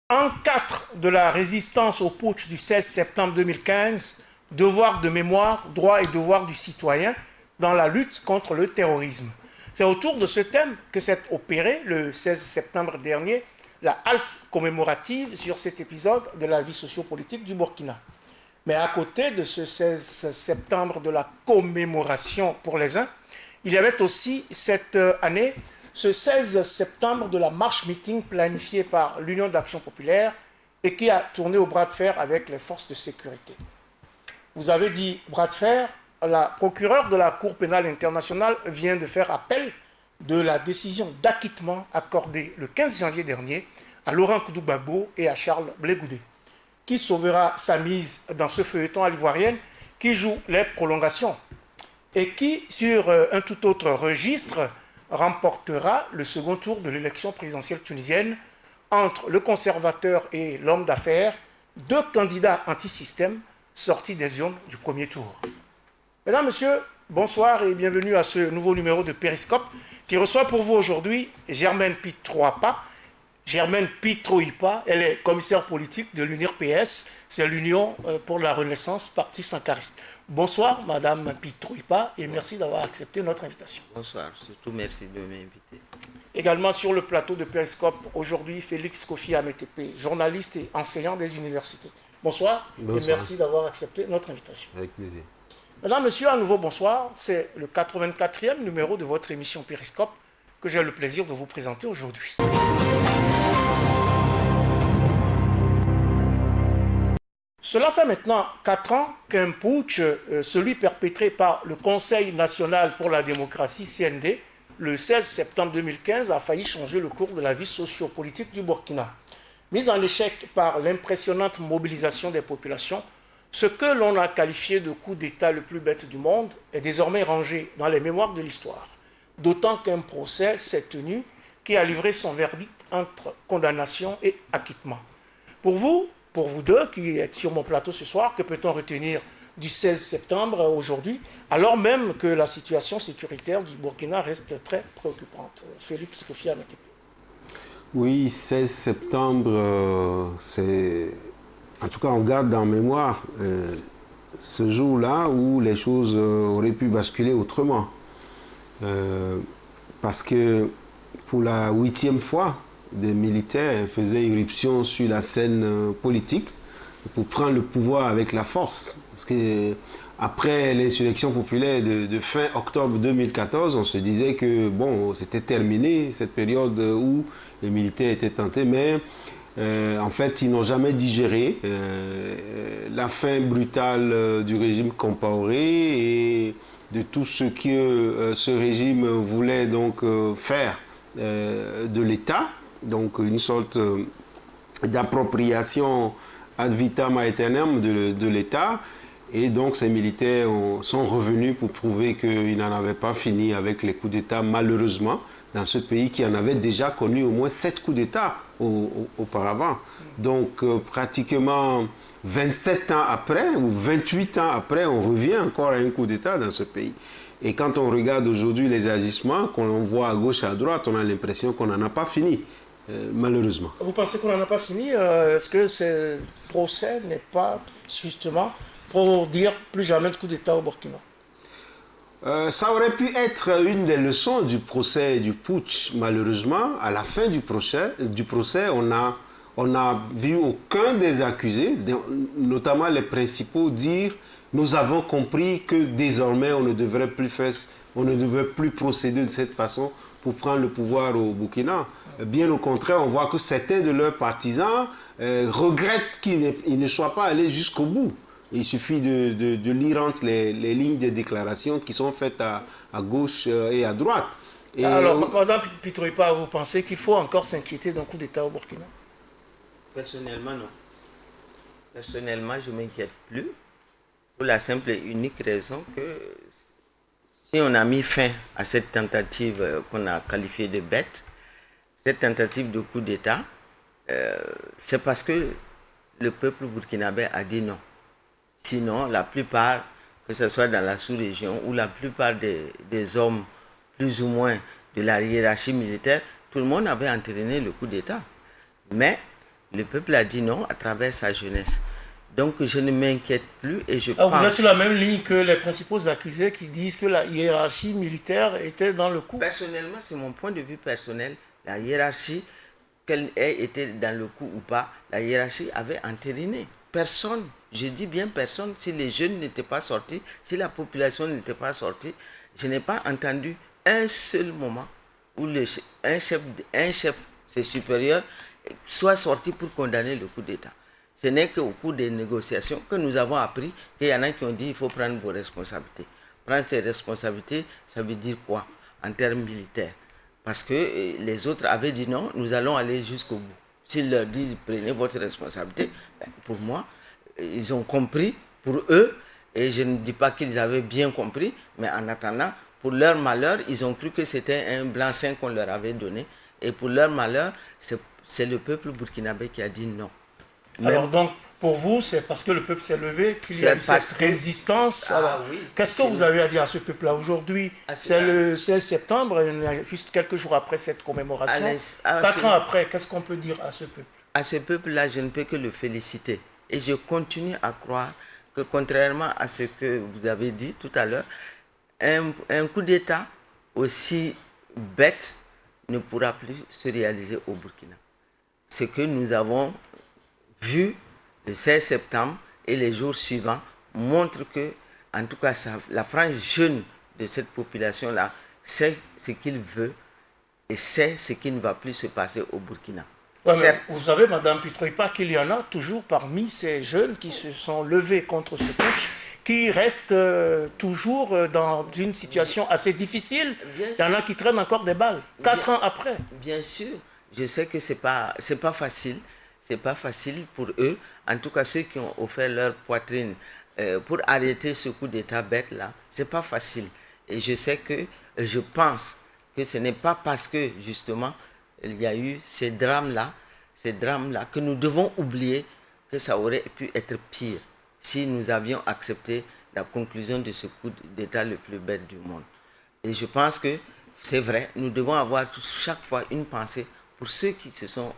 En 4 de la résistance au putsch du 16 septembre 2015, devoir de mémoire, droits et devoirs du citoyen dans la lutte contre le terrorisme. C'est autour de ce thème que s'est opéré le 16 septembre dernier la halte commémorative sur cet épisode de la vie sociopolitique du Burkina. Mais à côté de ce 16 septembre de la commémoration pour les uns, il y avait aussi cette année ce 16 septembre de la marche-meeting planifiée par l'Union d'Action Populaire et qui a tourné au bras de fer avec les forces de sécurité. Vous avez dit bras de fer, la procureure de la Cour pénale internationale vient de faire appel de la décision d'acquittement accordée le 15 janvier dernier à Laurent Koudou-Gbagbo et à Charles Blé Goudé, qui sauvera sa mise dans ce feuilleton à l'ivoirienne qui joue les prolongations et qui, sur un tout autre registre, remportera le second tour de l'élection présidentielle tunisienne entre le conservateur et l'homme d'affaires, deux candidats anti-système sortis des urnes du premier tour. Mesdames, Messieurs, bonsoir et bienvenue à ce nouveau numéro de Périscope qui reçoit pour vous aujourd'hui Germaine Pitroipa. Germaine Pitroipa, elle est commissaire politique de l'UNIR-PS, c'est l'Union pour la Renaissance, parti sankariste. Bonsoir, Madame Pitroipa, et merci d'avoir accepté notre invitation. Bonsoir, surtout merci de m'inviter. Également sur le plateau de Périscope, aujourd'hui, Félix Kofi Ametepe, journaliste et enseignant des universités. Bonsoir, et merci d'avoir accepté notre invitation. Avec plaisir. Mesdames, Messieurs, à nouveau bonsoir. C'est le 84e numéro de votre émission Périscope que j'ai le plaisir de vous présenter aujourd'hui. Cela fait maintenant 4 ans qu'un putsch, celui perpétré par le Conseil national pour la démocratie, CND, le 16 septembre 2015, a failli changer le cours de la vie sociopolitique du Burkina. Mis en échec par l'impressionnante mobilisation des populations, ce que l'on a qualifié de coup d'État le plus bête du monde est désormais rangé dans les mémoires de l'histoire. D'autant qu'un procès s'est tenu qui a livré son verdict entre condamnation et acquittement. Pour vous deux qui êtes sur mon plateau ce soir, que peut-on retenir du 16 septembre aujourd'hui, alors même que la situation sécuritaire du Burkina reste très préoccupante? Félix Kofi Ametepe. Oui, 16 septembre, c'est... En tout cas, on garde en mémoire ce jour-là où les choses auraient pu basculer autrement. Parce que pour la 8e fois, des militaires faisaient irruption sur la scène politique pour prendre le pouvoir avec la force. Parce que après l'insurrection populaire de fin octobre 2014, on se disait que bon, c'était terminé cette période où les militaires étaient tentés, mais en fait, ils n'ont jamais digéré la fin brutale du régime Compaoré et de tout ce que ce régime voulait donc faire de l'État. Donc une sorte d'appropriation ad vitam aeternam de l'État. Et donc ces militaires sont revenus pour prouver qu'ils n'en avaient pas fini avec les coups d'État, malheureusement, dans ce pays qui en avait déjà connu au moins 7 coups d'État auparavant. Donc pratiquement 27 ans après, ou 28 ans après, on revient encore à un coup d'État dans ce pays. Et quand on regarde aujourd'hui les agissements qu'on voit à gauche et à droite, on a l'impression qu'on n'en a pas fini, malheureusement. Vous pensez qu'on n'en a pas fini? Est-ce que ce procès n'est pas justement pour dire plus jamais de coup d'État au Burkina? Ça aurait pu être une des leçons du procès du putsch. Malheureusement, à la fin du procès, on n'a vu aucun des accusés, notamment les principaux, dire « nous avons compris que désormais on ne devrait plus procéder de cette façon pour prendre le pouvoir au Burkina ». Bien au contraire, on voit que certains de leurs partisans regrettent qu'ils ne soient pas allés jusqu'au bout. Il suffit de lire entre les lignes des déclarations qui sont faites à gauche et à droite. Et alors, Madame Pitroipa, vous pensez qu'il faut encore s'inquiéter d'un coup d'État au Burkina? Personnellement, non. Personnellement, je ne m'inquiète plus. Pour la simple et unique raison que si on a mis fin à cette tentative qu'on a qualifiée de bête, cette tentative de coup d'État, c'est parce que le peuple burkinabé a dit non. Sinon, la plupart que ce soit dans la sous-région, où la plupart des hommes, plus ou moins de la hiérarchie militaire, tout le monde avait entériné le coup d'État. Mais le peuple a dit non à travers sa jeunesse. Donc je ne m'inquiète plus et je pense... Vous êtes sur la même ligne que les principaux accusés qui disent que la hiérarchie militaire était dans le coup? Personnellement, c'est mon point de vue personnel. La hiérarchie, qu'elle ait été dans le coup ou pas, la hiérarchie avait entériné. Personne, je dis bien personne, si les jeunes n'étaient pas sortis, si la population n'était pas sortie, je n'ai pas entendu un seul moment où un chef, ses supérieurs, soit sorti pour condamner le coup d'État. Ce n'est qu'au cours des négociations que nous avons appris qu'il y en a qui ont dit qu'il faut prendre vos responsabilités. Prendre ses responsabilités, ça veut dire quoi en termes militaires? Parce que les autres avaient dit non, nous allons aller jusqu'au bout. S'ils leur disent prenez votre responsabilité, ben, pour moi, ils ont compris pour eux, et je ne dis pas qu'ils avaient bien compris, mais en attendant, pour leur malheur, ils ont cru que c'était un blanc-seing qu'on leur avait donné. Et pour leur malheur, c'est le peuple burkinabé qui a dit non. Alors donc, pour vous, c'est parce que le peuple s'est levé qu'il y a eu cette résistance. Oui, qu'est-ce que vous avez à dire à ce peuple-là aujourd'hui? C'est le 16 septembre, juste quelques jours après cette commémoration. 4 ans après, qu'est-ce qu'on peut dire à ce peuple? À ce peuple-là, je ne peux que le féliciter. Et je continue à croire que contrairement à ce que vous avez dit tout à l'heure, un coup d'État aussi bête ne pourra plus se réaliser au Burkina. Ce que nous avons vu le 16 septembre et les jours suivants montre que, en tout cas, la frange jeune de cette population-là sait ce qu'il veut et sait ce qui ne va plus se passer au Burkina. Ouais, vous savez, Madame Pitroipa, qu'il y en a toujours parmi ces jeunes qui se sont levés contre ce putsch, qui restent toujours dans une situation assez difficile. Il y en a qui traînent encore des balles, 4 ans après. Bien sûr, je sais que c'est pas facile. C'est pas facile pour eux, en tout cas ceux qui ont offert leur poitrine pour arrêter ce coup d'État bête-là, c'est pas facile. Et je pense que ce n'est pas parce que justement il y a eu ces drames-là que nous devons oublier que ça aurait pu être pire si nous avions accepté la conclusion de ce coup d'État le plus bête du monde. Et je pense que c'est vrai, nous devons avoir chaque fois une pensée pour ceux qui se sont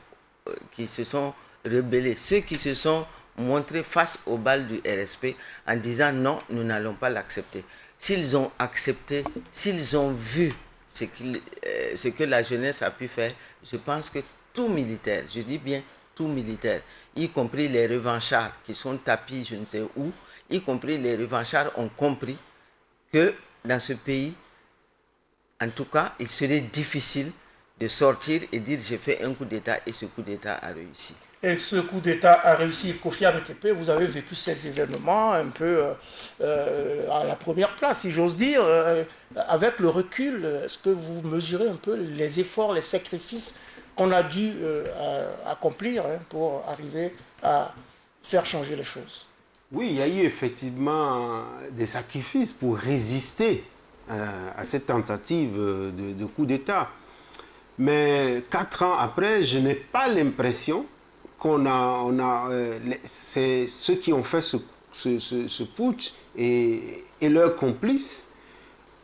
rebellés, ceux qui se sont montrés face aux balles du RSP en disant non, nous n'allons pas l'accepter. S'ils ont accepté, s'ils ont vu ce que la jeunesse a pu faire, je pense que tout militaire, je dis bien tout militaire, y compris les revanchards qui sont tapis je ne sais où, y compris les revanchards ont compris que dans ce pays, en tout cas, il serait difficile de sortir et dire j'ai fait un coup d'État et ce coup d'État a réussi. Et ce coup d'État a réussi. Kofi Abetepe, vous avez vécu ces événements un peu à la première place, si j'ose dire. Avec le recul, est-ce que vous mesurez un peu les efforts, les sacrifices qu'on a dû accomplir pour arriver à faire changer les choses? Oui, il y a eu effectivement des sacrifices pour résister à cette tentative de coup d'État. Mais 4 ans après, je n'ai pas l'impression c'est ceux qui ont fait ce putsch et leurs complices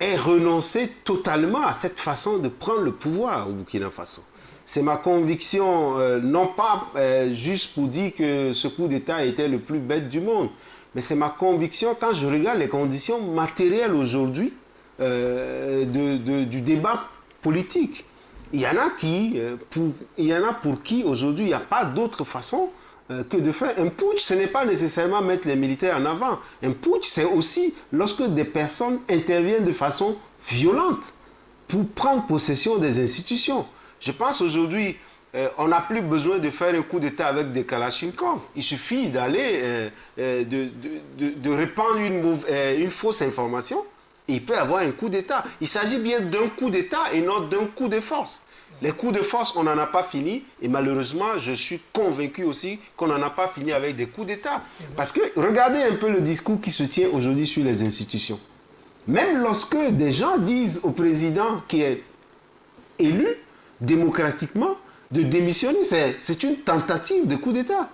aient renoncé totalement à cette façon de prendre le pouvoir au Burkina Faso. C'est ma conviction, non pas juste pour dire que ce coup d'État était le plus bête du monde, mais c'est ma conviction quand je regarde les conditions matérielles aujourd'hui du débat politique. Il y en a pour qui aujourd'hui il n'y a pas d'autre façon que de faire un putsch. Ce n'est pas nécessairement mettre les militaires en avant. Un putsch, c'est aussi lorsque des personnes interviennent de façon violente pour prendre possession des institutions. Je pense aujourd'hui, on n'a plus besoin de faire un coup d'État avec des Kalachnikov. Il suffit d'aller, de répandre une fausse information. Et il peut y avoir un coup d'État. Il s'agit bien d'un coup d'État et non d'un coup de force. Les coups de force, on n'en a pas fini. Et malheureusement, je suis convaincu aussi qu'on n'en a pas fini avec des coups d'État. Parce que regardez un peu le discours qui se tient aujourd'hui sur les institutions. Même lorsque des gens disent au président qui est élu démocratiquement de démissionner, c'est une tentative de coup d'État.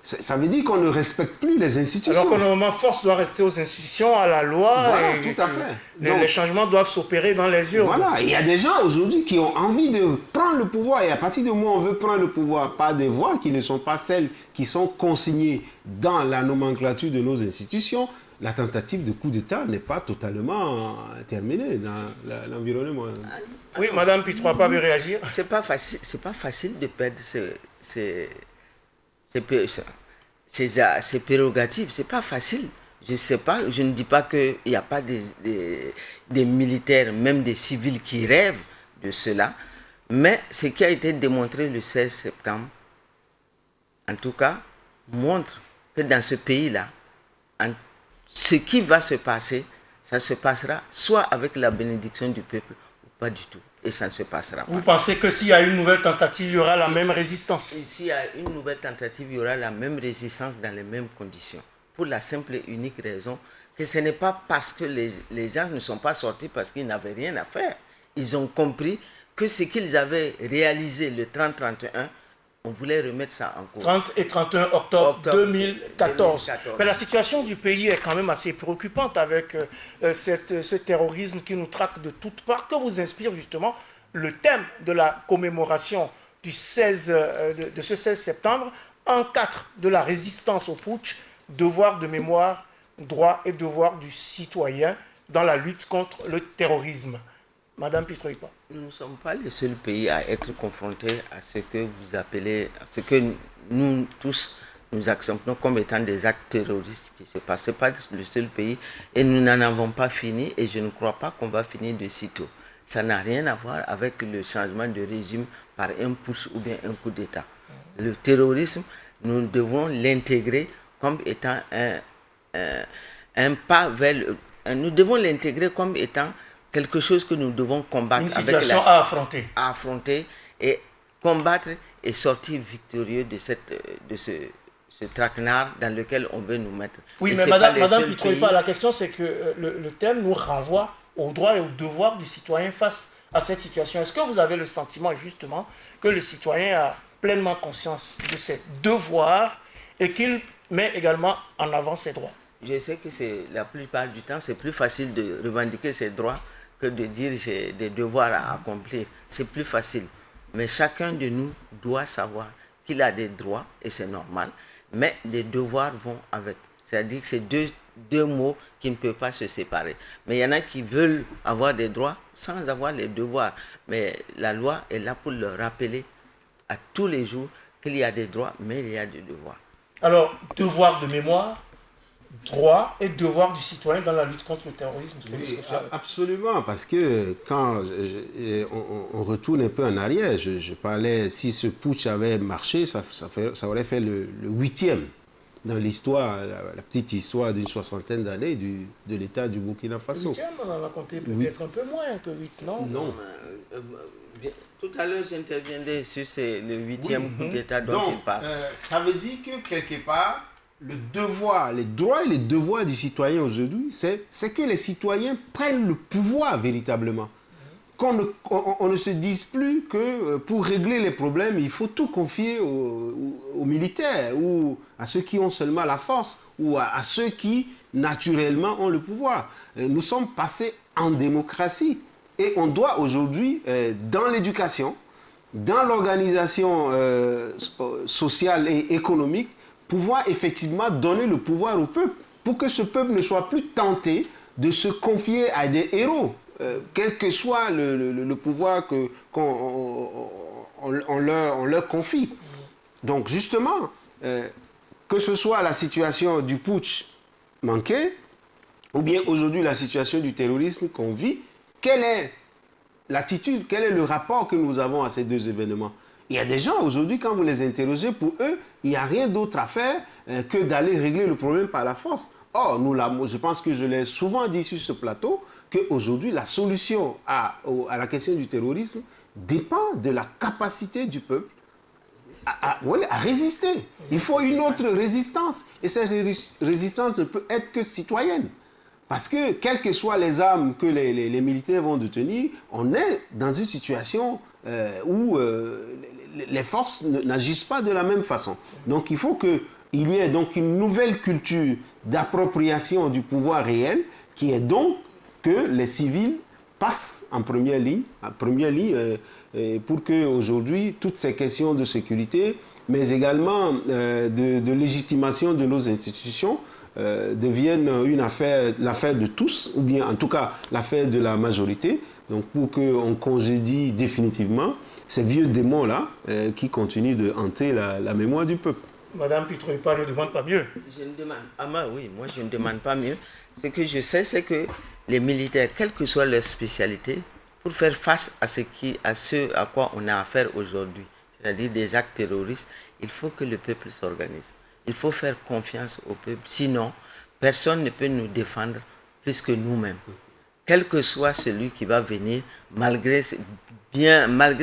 Ça veut dire qu'on ne respecte plus les institutions. Alors que normalement, force doit rester aux institutions, à la loi, Voilà, et tout à fait. Donc, les changements doivent s'opérer dans les urnes. voilà, il y a des gens aujourd'hui qui ont envie de prendre le pouvoir, et à partir du moment où on veut prendre le pouvoir par des voies qui ne sont pas celles qui sont consignées dans la nomenclature de nos institutions, la tentative de coup d'État n'est pas totalement terminée dans l'environnement. Oui, Madame Pitroapa veut réagir. C'est pas facile de perdre ses prérogatives. C'est pas facile. Je sais pas, je ne dis pas qu'il n'y a pas des militaires, même des civils qui rêvent de cela. Mais ce qui a été démontré le 16 septembre, en tout cas, montre que dans ce pays-là, ce qui va se passer, ça se passera soit avec la bénédiction du peuple ou pas du tout. Et ça ne se passera pas. Vous pensez que s'il y a une nouvelle tentative, il y aura la même résistance? S'il y a une nouvelle tentative, il y aura la même résistance dans les mêmes conditions. Pour la simple et unique raison que ce n'est pas parce que les gens ne sont pas sortis parce qu'ils n'avaient rien à faire. Ils ont compris que ce qu'ils avaient réalisé le 30-31, on voulait remettre ça en cause. 30 et 31 octobre 2014. Mais la situation du pays est quand même assez préoccupante avec ce terrorisme qui nous traque de toutes parts. Que vous inspire justement le thème de la commémoration de ce 16 septembre en 4 de la résistance au putsch, devoir de mémoire, droit et devoir du citoyen dans la lutte contre le terrorisme? Madame Pitroipa. Nous ne sommes pas les seuls pays à être confrontés à ce que vous appelez, à ce que nous tous nous acceptons comme étant des actes terroristes qui se passent. Ce n'est pas le seul pays et nous n'en avons pas fini et je ne crois pas qu'on va finir de sitôt. Ça n'a rien à voir avec le changement de régime par un putsch ou bien un coup d'État. Le terrorisme, nous devons l'intégrer comme étant un pas vers nous devons l'intégrer comme étant quelque chose que nous devons combattre. Une situation à affronter. À affronter et combattre et sortir victorieux de ce traquenard dans lequel on veut nous mettre. Oui, et mais Madame Pitroipa, la question c'est que le thème nous renvoie aux droits et aux devoirs du citoyen face à cette situation. Est-ce que vous avez le sentiment justement que le citoyen a pleinement conscience de ses devoirs et qu'il met également en avant ses droits? Je sais que la plupart du temps, c'est plus facile de revendiquer ses droits que de dire j'ai des devoirs à accomplir. C'est plus facile. Mais chacun de nous doit savoir qu'il a des droits, et c'est normal, mais les devoirs vont avec. C'est-à-dire que c'est deux mots qui ne peuvent pas se séparer. Mais il y en a qui veulent avoir des droits sans avoir les devoirs. Mais la loi est là pour leur rappeler à tous les jours qu'il y a des droits, mais il y a des devoirs. Alors, devoir de mémoire, droit et devoir du citoyen dans la lutte contre le terrorisme. Oui, absolument, parce que quand on retourne un peu en arrière, je parlais, si ce putsch avait marché, ça aurait fait le 8e dans l'histoire, la petite histoire d'une soixantaine d'années de l'État du Burkina Faso. Le 8e, on en a compté peut-être un peu moins que 8, non? Non. Tout à l'heure, j'interviendrai sur le 8e coup d'État dont il parle. Ça veut dire que quelque part, le devoir, les droits et les devoirs du citoyen aujourd'hui, c'est que les citoyens prennent le pouvoir véritablement. Qu'on ne se dise plus que pour régler les problèmes, il faut tout confier aux militaires ou à ceux qui ont seulement la force ou à ceux qui, naturellement, ont le pouvoir. Nous sommes passés en démocratie et on doit aujourd'hui, dans l'éducation, dans l'organisation sociale et économique, pouvoir effectivement donner le pouvoir au peuple pour que ce peuple ne soit plus tenté de se confier à des héros, quel que soit le pouvoir qu'on leur confie. Donc justement, que ce soit la situation du putsch manqué, ou bien aujourd'hui la situation du terrorisme qu'on vit, quelle est l'attitude, quel est le rapport que nous avons à ces deux événements? Il y a des gens aujourd'hui, quand vous les interrogez, pour eux, il n'y a rien d'autre à faire que d'aller régler le problème par la force. Or, je pense que je l'ai souvent dit sur ce plateau, qu'aujourd'hui, la solution à la question du terrorisme dépend de la capacité du peuple à résister. Il faut une autre résistance. Et cette résistance ne peut être que citoyenne. Parce que, quelles que soient les armes que les militaires vont détenir, on est dans une situation où les forces n'agissent pas de la même façon. Donc il faut que il y ait donc une nouvelle culture d'appropriation du pouvoir réel qui est donc que les civils passent en première ligne pour que aujourd'hui toutes ces questions de sécurité, mais également de légitimation de nos institutions deviennent l'affaire de tous, ou bien en tout cas l'affaire de la majorité. Donc pour qu'on congédie définitivement ces vieux démons-là qui continuent de hanter la mémoire du peuple. Madame Pitroipa ne demande pas mieux. Je ne demande, moi je ne demande pas mieux. Ce que je sais, c'est que les militaires, quelle que soit leur spécialité, pour faire face à ce à quoi on a affaire aujourd'hui, c'est-à-dire des actes terroristes, il faut que le peuple s'organise. Il faut faire confiance au peuple. Sinon, personne ne peut nous défendre plus que nous-mêmes. Quel que soit celui qui va venir, malgré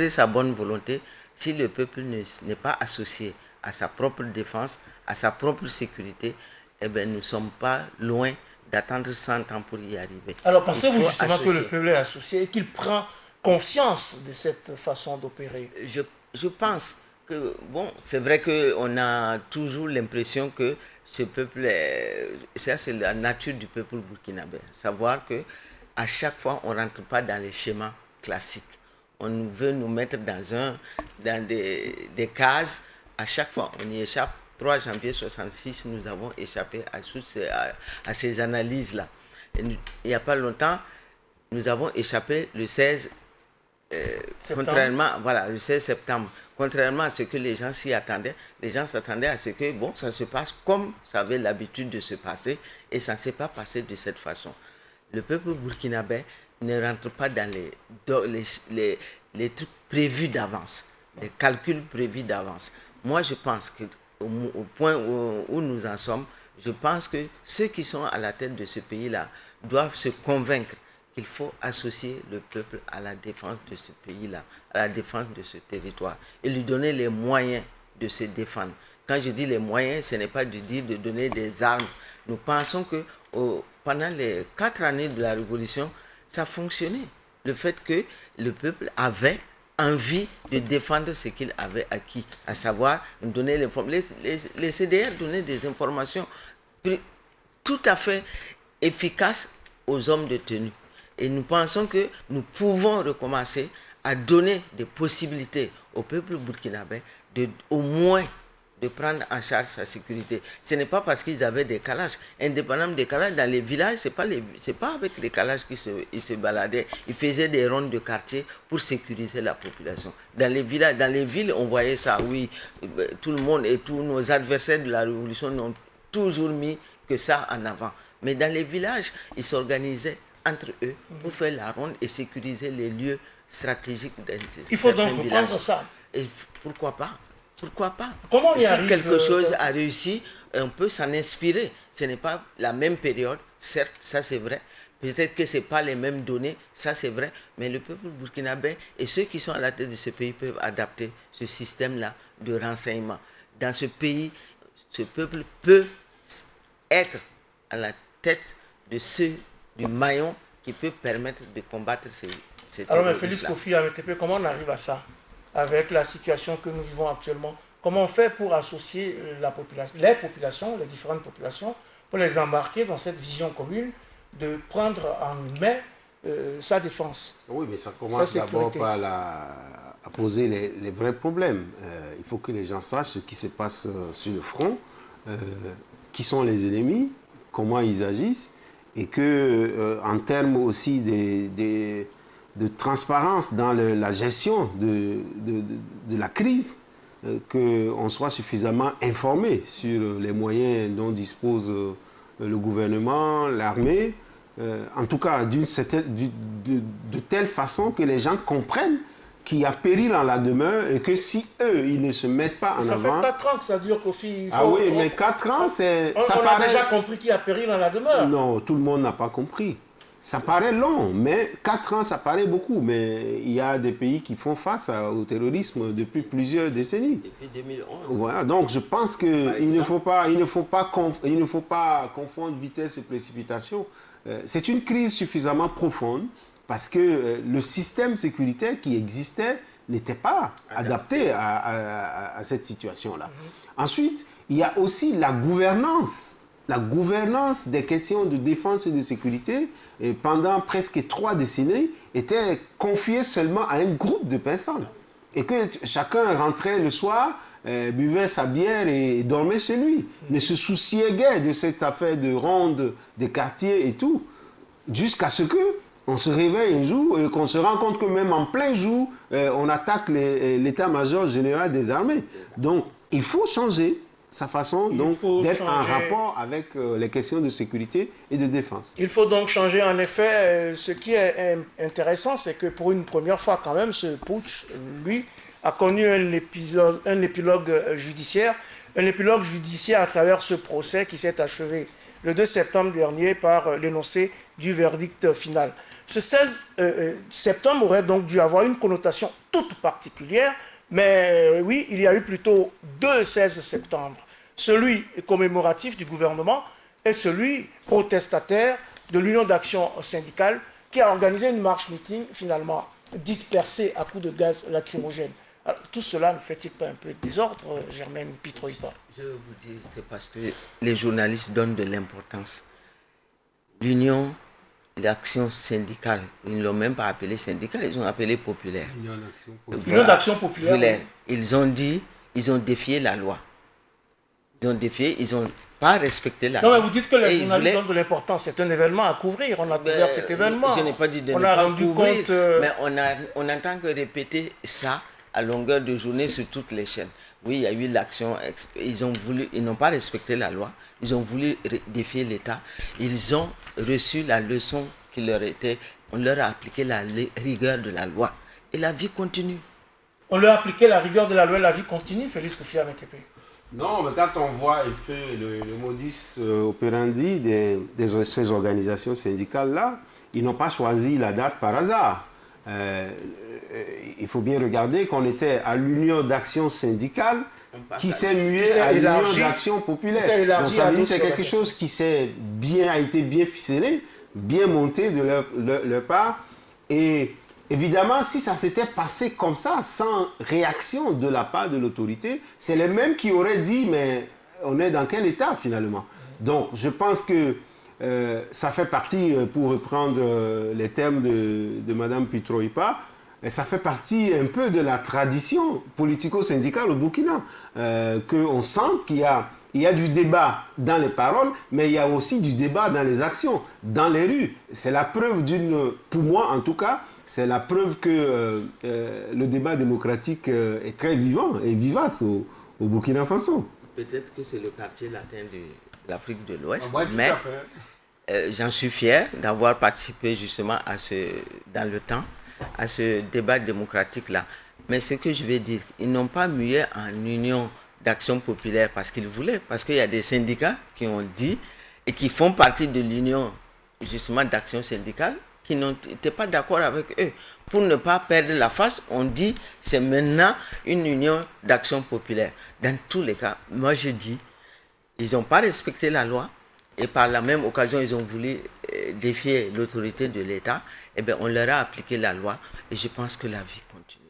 sa bonne volonté, si le peuple n'est pas associé à sa propre défense, à sa propre sécurité, eh bien, nous ne sommes pas loin d'attendre 100 ans pour y arriver. Alors, pensez-vous justement que le peuple est associé et qu'il prend conscience de cette façon d'opérer? Je pense que, bon, c'est vrai qu'on a toujours l'impression que ce peuple ça c'est la nature du peuple burkinabé. Savoir que à chaque fois, on ne rentre pas dans les schémas classiques. On veut nous mettre dans des cases. À chaque fois, on y échappe. 3 janvier 1966, nous avons échappé à ces analyses-là. Il n'y a pas longtemps, nous avons échappé le 16 le 16 septembre. Contrairement à ce que les gens s'y attendaient, les gens s'attendaient à ce que ça se passe comme ça avait l'habitude de se passer, et ça ne s'est pas passé de cette façon. Le peuple burkinabé ne rentre pas dans les trucs prévus d'avance, les calculs prévus d'avance. Moi, je pense qu'au point où nous en sommes, je pense que ceux qui sont à la tête de ce pays-là doivent se convaincre qu'il faut associer le peuple à la défense de ce pays-là, à la défense de ce territoire, et lui donner les moyens de se défendre. Quand je dis les moyens, ce n'est pas de dire de donner des armes. Nous pensons que pendant les 4 années de la Révolution, ça fonctionnait. Le fait que le peuple avait envie de défendre ce qu'il avait acquis, à savoir donner les CDR donnaient des informations tout à fait efficaces aux hommes de tenue. Et nous pensons que nous pouvons recommencer à donner des possibilités au peuple burkinabé au moins de prendre en charge sa sécurité. Ce n'est pas parce qu'ils avaient des calages. Indépendamment des calages, dans les villages, ce n'est pas avec les calages qu'ils se baladaient. Ils faisaient des rondes de quartier pour sécuriser la population. Dans les villages, dans les villes, on voyait ça, oui. Tout le monde et tous nos adversaires de la Révolution n'ont toujours mis que ça en avant. Mais dans les villages, ils s'organisaient entre eux pour faire la ronde et sécuriser les lieux stratégiques. Il faut donc reprendre ça. Et pourquoi pas? Pourquoi pas? Comment on y arrive? Si quelque chose a réussi, on peut s'en inspirer. Ce n'est pas la même période, certes, ça c'est vrai. Peut-être que ce n'est pas les mêmes données, ça c'est vrai. Mais le peuple burkinabé et ceux qui sont à la tête de ce pays peuvent adapter ce système-là de renseignement. Dans ce pays, ce peuple peut être à la tête du maillon qui peut permettre de combattre ces terroristes-là. Alors, mais Félix Kofi Ametepe, comment on arrive à ça? Avec la situation que nous vivons actuellement, comment on fait pour associer les différentes populations, pour les embarquer dans cette vision commune de prendre en main sa défense? Oui, mais ça commence d'abord par à poser les vrais problèmes. Il faut que les gens sachent ce qui se passe sur le front, qui sont les ennemis, comment ils agissent, et que en termes aussi de transparence dans la gestion de la crise, qu'on soit suffisamment informé sur les moyens dont dispose le gouvernement, l'armée, en tout cas de telle façon que les gens comprennent qu'il y a péril en la demeure et que si eux, ils ne se mettent pas en avant... Ça fait 4 ans que ça dure, Kofi. Ah oui, mais 4 ans, c'est... On a déjà compris qu'il y a péril en la demeure. Non, tout le monde n'a pas compris. Ça paraît long, mais 4 ans, ça paraît beaucoup. Mais il y a des pays qui font face au terrorisme depuis plusieurs décennies. Depuis 2011. Voilà, donc je pense qu'il ne faut pas confondre vitesse et précipitation. C'est une crise suffisamment profonde parce que le système sécuritaire qui existait n'était pas adapté à cette situation-là. Ensuite, il y a aussi la gouvernance. La gouvernance des questions de défense et de sécurité, et pendant presque 3 décennies, était confiée seulement à un groupe de personnes. Et que chacun rentrait le soir, buvait sa bière et dormait chez lui. Ne se souciait guère de cette affaire de ronde, des quartiers et tout. Jusqu'à ce que on se réveille un jour et qu'on se rend compte que même en plein jour, on attaque l'état-major général des armées. Donc, il faut changer sa façon d'être en rapport avec les questions de sécurité et de défense. Il faut donc changer, en effet. Ce qui est intéressant, c'est que pour une première fois quand même, ce putsch, lui, a connu un épilogue judiciaire. Un épilogue judiciaire à travers ce procès qui s'est achevé le 2 septembre dernier par l'énoncé du verdict final. Ce 16 septembre aurait donc dû avoir une connotation toute particulière, mais oui, il y a eu plutôt 2 16 septembre. Celui commémoratif du gouvernement et celui protestataire de l'Union d'action syndicale qui a organisé une marche-meeting finalement dispersée à coups de gaz lacrymogène. Alors, tout cela ne fait-il pas un peu de désordre, Germaine Pitroipa? Je vais vous dire, c'est parce que les journalistes donnent de l'importance. L'Union d'action syndicale, ils ne l'ont même pas appelé syndicat, ils ont appelé populaire. L'Union d'action populaire. Ils ont dit, ils ont défié la loi. Ils ont défié, ils n'ont pas respecté la loi. Non, mais vous dites que les journalistes donnent de l'importance. C'est un événement à couvrir. On a couvert cet événement. Je n'ai pas dit de on ne a pas rendu couvrir, compte, mais on n'entend que répéter ça à longueur de journée sur toutes les chaînes. Oui, il y a eu l'action, ils n'ont pas respecté la loi, ils ont voulu défier l'État, ils ont reçu la leçon qui leur était, on leur a appliqué la rigueur de la loi. Et la vie continue. On leur a appliqué la rigueur de la loi et la vie continue, Félix Kofi-Ametepe. Non, mais quand on voit un peu le modus operandi de ces organisations syndicales-là, ils n'ont pas choisi la date par hasard. Il faut bien regarder qu'on était à l'Union d'action syndicale qui s'est muée à l'Union d'action populaire. Donc ça veut dire que c'est quelque chose qui a été bien ficelé, bien monté de leur part. Et évidemment, si ça s'était passé comme ça, sans réaction de la part de l'autorité, c'est les mêmes qui auraient dit, mais on est dans quel état finalement? Donc je pense que ça fait partie, pour reprendre les termes de Mme Pitroipa, ça fait partie un peu de la tradition politico-syndicale au Burkina, qu'on sent qu'il y a du débat dans les paroles, mais il y a aussi du débat dans les actions, dans les rues. C'est la preuve pour moi en tout cas, c'est la preuve que le débat démocratique est très vivant et vivace au Burkina Faso. Peut-être que c'est le quartier latin de l'Afrique de l'Ouest, mais j'en suis fier d'avoir participé justement dans le temps à ce débat démocratique-là. Mais ce que je vais dire, ils n'ont pas mué en union d'action populaire parce qu'ils voulaient, parce qu'il y a des syndicats qui ont dit et qui font partie de l'union justement d'action syndicale qui n'étaient pas d'accord avec eux. Pour ne pas perdre la face, on dit c'est maintenant une union d'action populaire. Dans tous les cas, moi je dis, ils n'ont pas respecté la loi et par la même occasion, ils ont voulu défier l'autorité de l'État. Eh bien, on leur a appliqué la loi et je pense que la vie continue.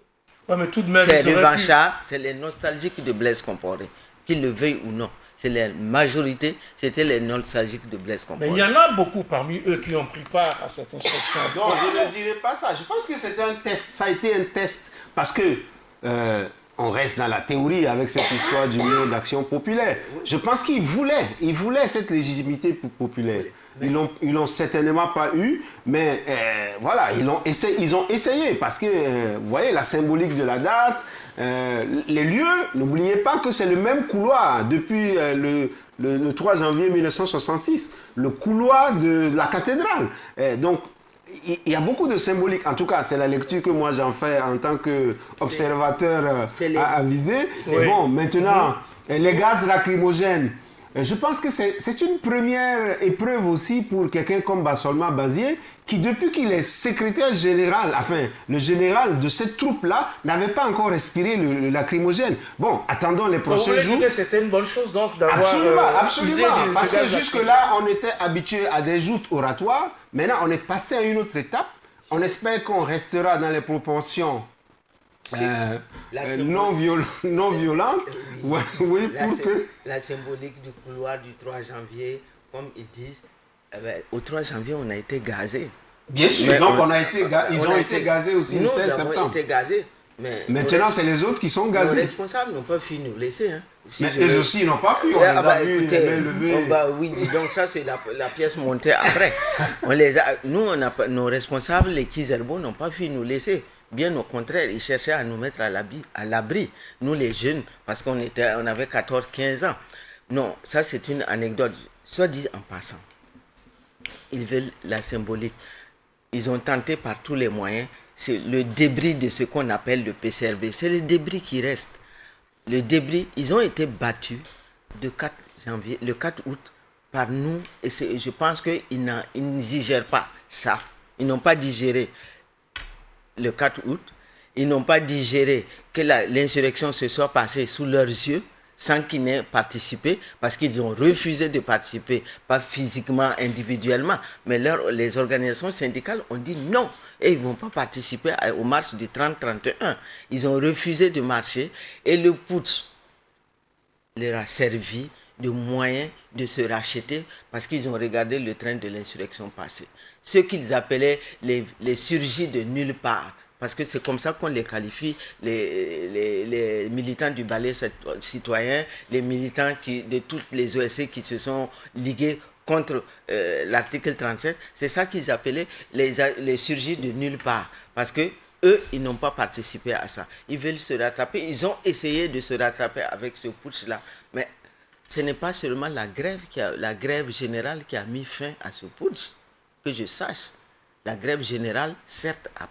Ouais, mais tout de même, c'est revanchards, c'est les nostalgiques de Blaise Compaoré, qu'ils le veuillent ou non. C'est la majorité, c'était les nostalgiques de Blaise Compaoré. Mais il y en a beaucoup parmi eux qui ont pris part à cette instruction. Non, je ne dirais pas ça. Je pense que c'est un test. Ça a été un test. Parce que on reste dans la théorie avec cette histoire d'union d'action populaire. Je pense qu'ils voulaient cette légitimité populaire. Ils l'ont certainement pas eu, mais voilà, ils ont essayé parce que, vous voyez, la symbolique de la date, les lieux, n'oubliez pas que c'est le même couloir depuis le 3 janvier 1966, le couloir de la cathédrale. Donc, il y a beaucoup de symbolique. En tout cas, c'est la lecture que moi j'en fais en tant qu'observateur avisé. Bon, maintenant, les gaz lacrymogènes, je pense que c'est une première épreuve aussi pour quelqu'un comme Bassolma Bazier, qui depuis qu'il est secrétaire général, enfin le général de cette troupe-là, n'avait pas encore respiré le lacrymogène. Bon, attendons les prochains jours. Vous voulez dire que c'était une bonne chose donc d'avoir... Absolument, parce que jusque-là, on était habitué à des joutes oratoires. Maintenant, on est passé à une autre étape. On espère qu'on restera dans les proportions non violente. Oui, Oui, pour que... La symbolique du couloir du 3 janvier, comme ils disent, au 3 janvier, on a été gazés. Bien sûr, Mais donc ils ont été gazés aussi le 16 Nous avons septembre. été gazés. Mais Maintenant, c'est les autres qui sont nos gazés. responsables n'ont pas fui nous laisser. Hein. Mais eux aussi, ils n'ont pas fui. On les a vus écoutez, lever. oui, donc ça, c'est la pièce montée après. Nous, nos responsables, les Kizerbo, n'ont pas fui nous laisser. Bien au contraire, ils cherchaient à nous mettre à l'abri. Nous, les jeunes, parce qu'on avait 14-15 ans. Non, ça, c'est une anecdote. Soit dit en passant, ils veulent la symbolique. Ils ont tenté par tous les moyens. C'est le débris de ce qu'on appelle le PCRB. C'est le débris qui reste. Le débris, ils ont été battus le 4 août par nous. Et je pense qu'ils ne digèrent pas ça. Ils n'ont pas digéré le 4 août. Ils n'ont pas digéré que l'insurrection se soit passée sous leurs yeux sans qu'ils n'aient participé, parce qu'ils ont refusé de participer, pas physiquement, individuellement, mais les organisations syndicales ont dit non, et ils ne vont pas participer aux marches du 30-31. Ils ont refusé de marcher, et le putsch leur a servi de moyen de se racheter, parce qu'ils ont regardé le train de l'insurrection passer. Ce qu'ils appelaient les surgis de nulle part, parce que c'est comme ça qu'on les qualifie, les militants du ballet citoyen, les militants de toutes les OSC qui se sont ligués contre l'article 37, c'est ça qu'ils appelaient les surgis de nulle part, parce que eux, ils n'ont pas participé à ça. Ils veulent se rattraper, ils ont essayé de se rattraper avec ce putsch-là, mais ce n'est pas seulement la grève générale qui a mis fin à ce putsch, que je sache. La grève générale, certes, a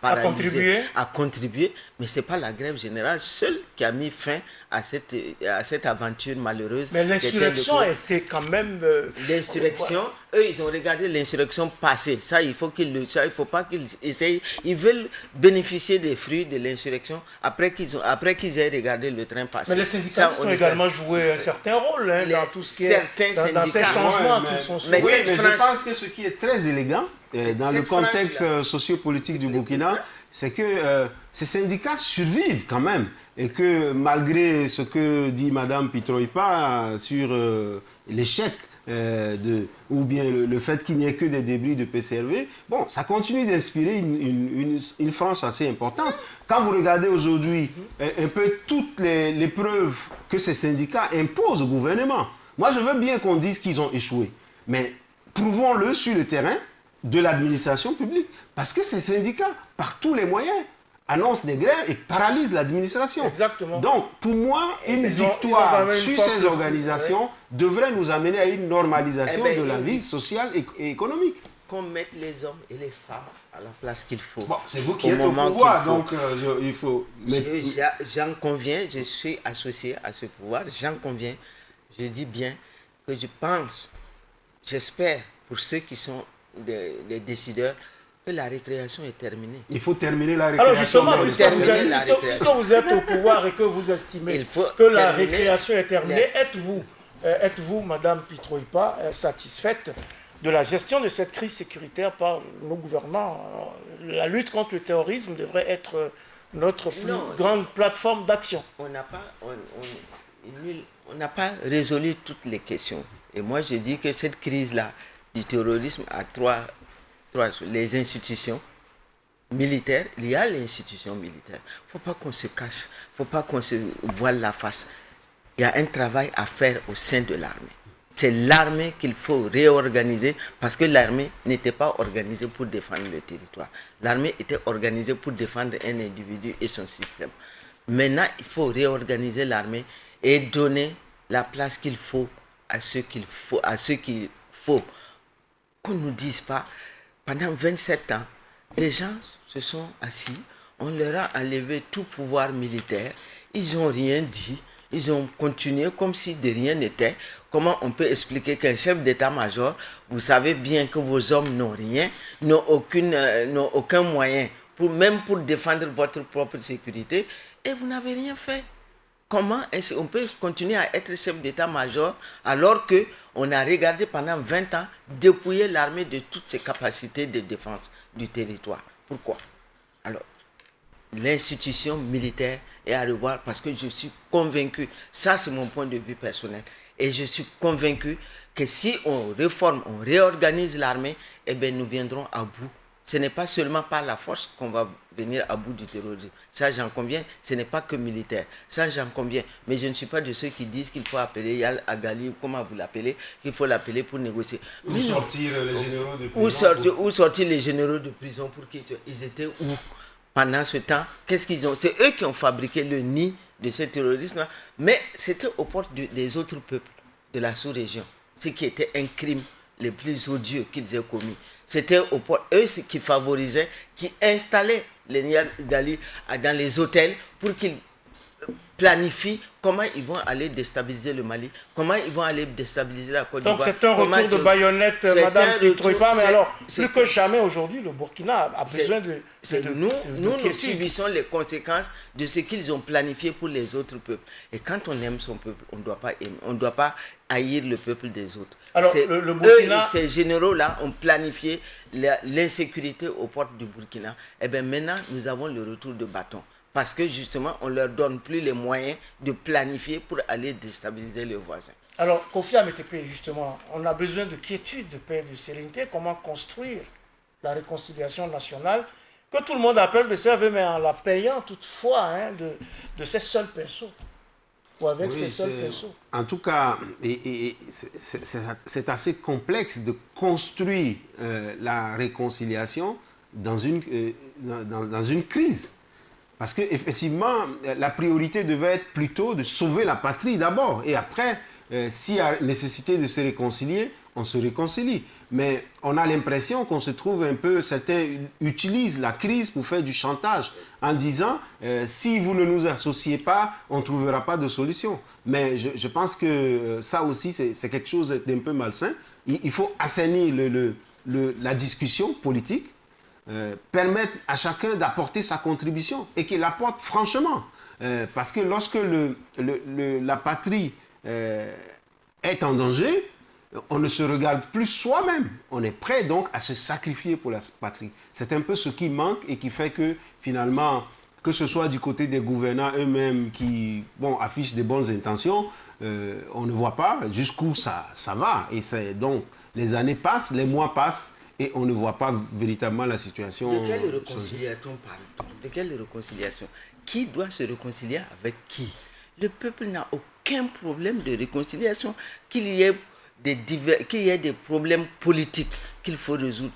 paralysé, a contribué, mais ce n'est pas la grève générale seule qui a mis fin à cette aventure malheureuse. Mais l'insurrection était quand même... L'insurrection, eux, ils ont regardé l'insurrection passer. Ça, il faut pas qu'ils essayent. Ils veulent bénéficier des fruits de l'insurrection après qu'ils aient regardé le train passer. Mais les syndicalistes ont également joué un certain rôle dans tout ce qui est... Dans ces changements qui sont... Oui, mais je pense que ce qui est très élégant, dans le contexte sociopolitique du Burkina, c'est que ces syndicats survivent quand même. Et que malgré ce que dit Mme Pitroipa sur l'échec ou bien le fait qu'il n'y ait que des débris de PCRV, bon, ça continue d'inspirer une France assez importante. Quand vous regardez aujourd'hui un peu toutes les preuves que ces syndicats imposent au gouvernement, moi je veux bien qu'on dise qu'ils ont échoué, mais prouvons-le sur le terrain de l'administration publique. Parce que ces syndicats, par tous les moyens, annoncent des grèves et paralysent l'administration. Exactement. Donc, pour moi, une victoire sur ces organisations devrait nous amener à une normalisation de la vie sociale et économique. Qu'on mette les hommes et les femmes à la place qu'il faut. Bon, c'est vous qui êtes au pouvoir, donc il faut... J'en conviens, je suis associé à ce pouvoir, j'en conviens. Je dis bien que je pense, j'espère, pour ceux qui sont des décideurs, que la récréation est terminée. Il faut terminer la récréation. Alors justement, puisque vous êtes au pouvoir et que vous estimez que la récréation est terminée, êtes-vous, Madame Pitroipa, satisfaite de la gestion de cette crise sécuritaire par nos gouvernants? La lutte contre le terrorisme devrait être notre plus grande plateforme d'action. On n'a pas résolu toutes les questions. Et moi, je dis que cette crise-là du terrorisme a les institutions militaires. Il y a l'institution militaire. Il ne faut pas qu'on se cache, il ne faut pas qu'on se voile la face. Il y a un travail à faire au sein de l'armée. C'est l'armée qu'il faut réorganiser, parce que l'armée n'était pas organisée pour défendre le territoire. L'armée était organisée pour défendre un individu et son système. Maintenant, il faut réorganiser l'armée et donner la place qu'il faut à ceux qu'il faut. Qu'on ne nous dise pas, pendant 27 ans, des gens se sont assis, on leur a enlevé tout pouvoir militaire, ils n'ont rien dit, ils ont continué comme si de rien n'était. Comment on peut expliquer qu'un chef d'état-major, vous savez bien que vos hommes n'ont rien, n'ont aucun moyen, même pour défendre votre propre sécurité, et vous n'avez rien fait? Comment est-ce qu'on peut continuer à être chef d'état-major alors qu'on a regardé pendant 20 ans dépouiller l'armée de toutes ses capacités de défense du territoire? Pourquoi? Alors, l'institution militaire est à revoir parce que je suis convaincu, ça c'est mon point de vue personnel, et je suis convaincu que si on réforme, on réorganise l'armée, eh bien nous viendrons à bout. Ce n'est pas seulement par la force qu'on va venir à bout du terrorisme. Ça, j'en conviens, ce n'est pas que militaire. Ça, j'en conviens. Mais je ne suis pas de ceux qui disent qu'il faut appeler Yal Agali, comment vous l'appelez, qu'il faut l'appeler pour négocier. Ou sortir les généraux de prison. Ou sortir les généraux de prison pour qu'ils étaient où pendant ce temps? Qu'est-ce qu'ils ont? C'est eux qui ont fabriqué le nid de ce terrorisme-là. Mais c'était aux portes des autres peuples de la sous-région. Ce qui était un crime les plus odieux qu'ils aient commis. C'était eux qui favorisaient, qui installaient les Nial Gali dans les hôtels pour qu'ils planifient comment ils vont aller déstabiliser le Mali, comment ils vont aller déstabiliser la Côte d'Ivoire. Donc c'est un retour de baïonnette, Madame Pitroipa, mais alors, plus que jamais aujourd'hui, le Burkina a besoin de nous subissons les conséquences de ce qu'ils ont planifié pour les autres peuples. Et quand on aime son peuple, on ne doit pas haïr le peuple des autres. Alors, le Burkina... Eux, ces généraux-là ont planifié l'insécurité aux portes du Burkina. Et bien maintenant, nous avons le retour de bâton. Parce que justement, on ne leur donne plus les moyens de planifier pour aller déstabiliser les voisins. Alors, Kofi Ametepe, justement, on a besoin de quiétude, de paix, de sérénité. Comment construire la réconciliation nationale que tout le monde appelle de ses voeux, mais en la payant toutefois de ses seuls pinceaux. Ou avec ses seuls pinceaux. En tout cas, c'est assez complexe de construire la réconciliation dans une crise. Parce qu'effectivement, la priorité devait être plutôt de sauver la patrie d'abord. Et après, s'il y a nécessité de se réconcilier, on se réconcilie. Mais on a l'impression qu'on se trouve un peu... Certains utilisent la crise pour faire du chantage en disant si vous ne nous associez pas, on ne trouvera pas de solution. Mais je pense que ça aussi, c'est quelque chose d'un peu malsain. Il faut assainir la discussion politique. Permettre à chacun d'apporter sa contribution et qu'il l'apporte franchement. Parce que lorsque la patrie est en danger, on ne se regarde plus soi-même. On est prêt donc à se sacrifier pour la patrie. C'est un peu ce qui manque et qui fait que finalement, que ce soit du côté des gouvernants eux-mêmes qui affichent des bonnes intentions, on ne voit pas jusqu'où ça va. Et donc les années passent, les mois passent, et on ne voit pas véritablement la situation. De quelle réconciliation parle-t-on? De quelle réconciliation? Qui doit se réconcilier avec qui? Le peuple n'a aucun problème de réconciliation. Qu'il y ait des problèmes politiques qu'il faut résoudre.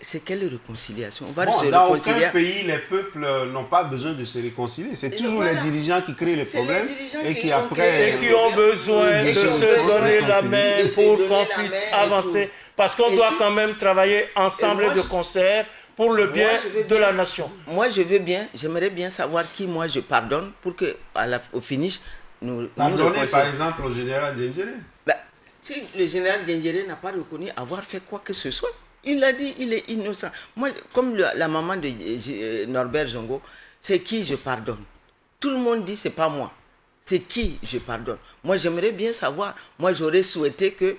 C'est quelle réconciliation? On va se dans réconcilier. aucun pays, les peuples n'ont pas besoin de se réconcilier. C'est toujours les dirigeants qui créent les problèmes et qui après... Et qui ont besoin de se donner la main pour qu'on puisse avancer. Parce qu'on doit quand même travailler ensemble de concert pour le bien de la nation. Moi, j'aimerais bien savoir qui moi je pardonne pour qu'au finish, nous pardonner par exemple au général Djendjere. Si le général Djendjere n'a pas reconnu avoir fait quoi que ce soit, il a dit il est innocent. Moi, comme la maman de Norbert Zongo, c'est qui je pardonne. Tout le monde dit c'est pas moi. C'est qui je pardonne. Moi, j'aimerais bien savoir. Moi, j'aurais souhaité que,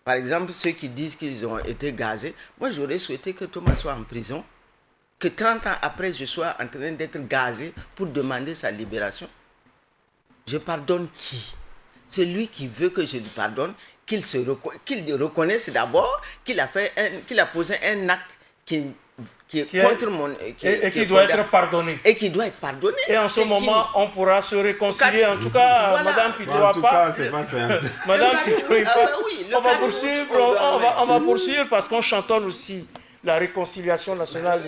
par exemple, ceux qui disent qu'ils ont été gazés, moi, j'aurais souhaité que Thomas soit en prison, que 30 ans après, je sois en train d'être gazé pour demander sa libération. Je pardonne qui? Celui qui veut que je lui pardonne, qu'il reconnaisse d'abord qu'il a posé un acte qui est contre mon... Et qui doit être pardonné. Et qui doit être pardonné. Et en ce moment, on pourra se réconcilier. En tout cas, voilà. Madame Pitroipa... En tout cas, c'est pas simple. Madame Pitroipa, on va poursuivre parce qu'on chantonne aussi la réconciliation nationale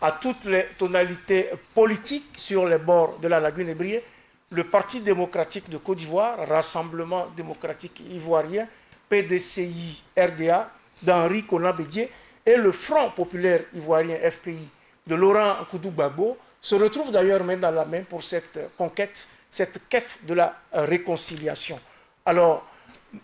à toutes les tonalités politiques sur les bords de la lagune Ébrié. Le Parti démocratique de Côte d'Ivoire, Rassemblement démocratique ivoirien, PDCI RDA, d'Henri Konan Bédié, et le Front populaire ivoirien FPI de Laurent Koudou Gbagbo se retrouvent d'ailleurs main dans la main pour cette conquête, cette quête de la réconciliation. Alors,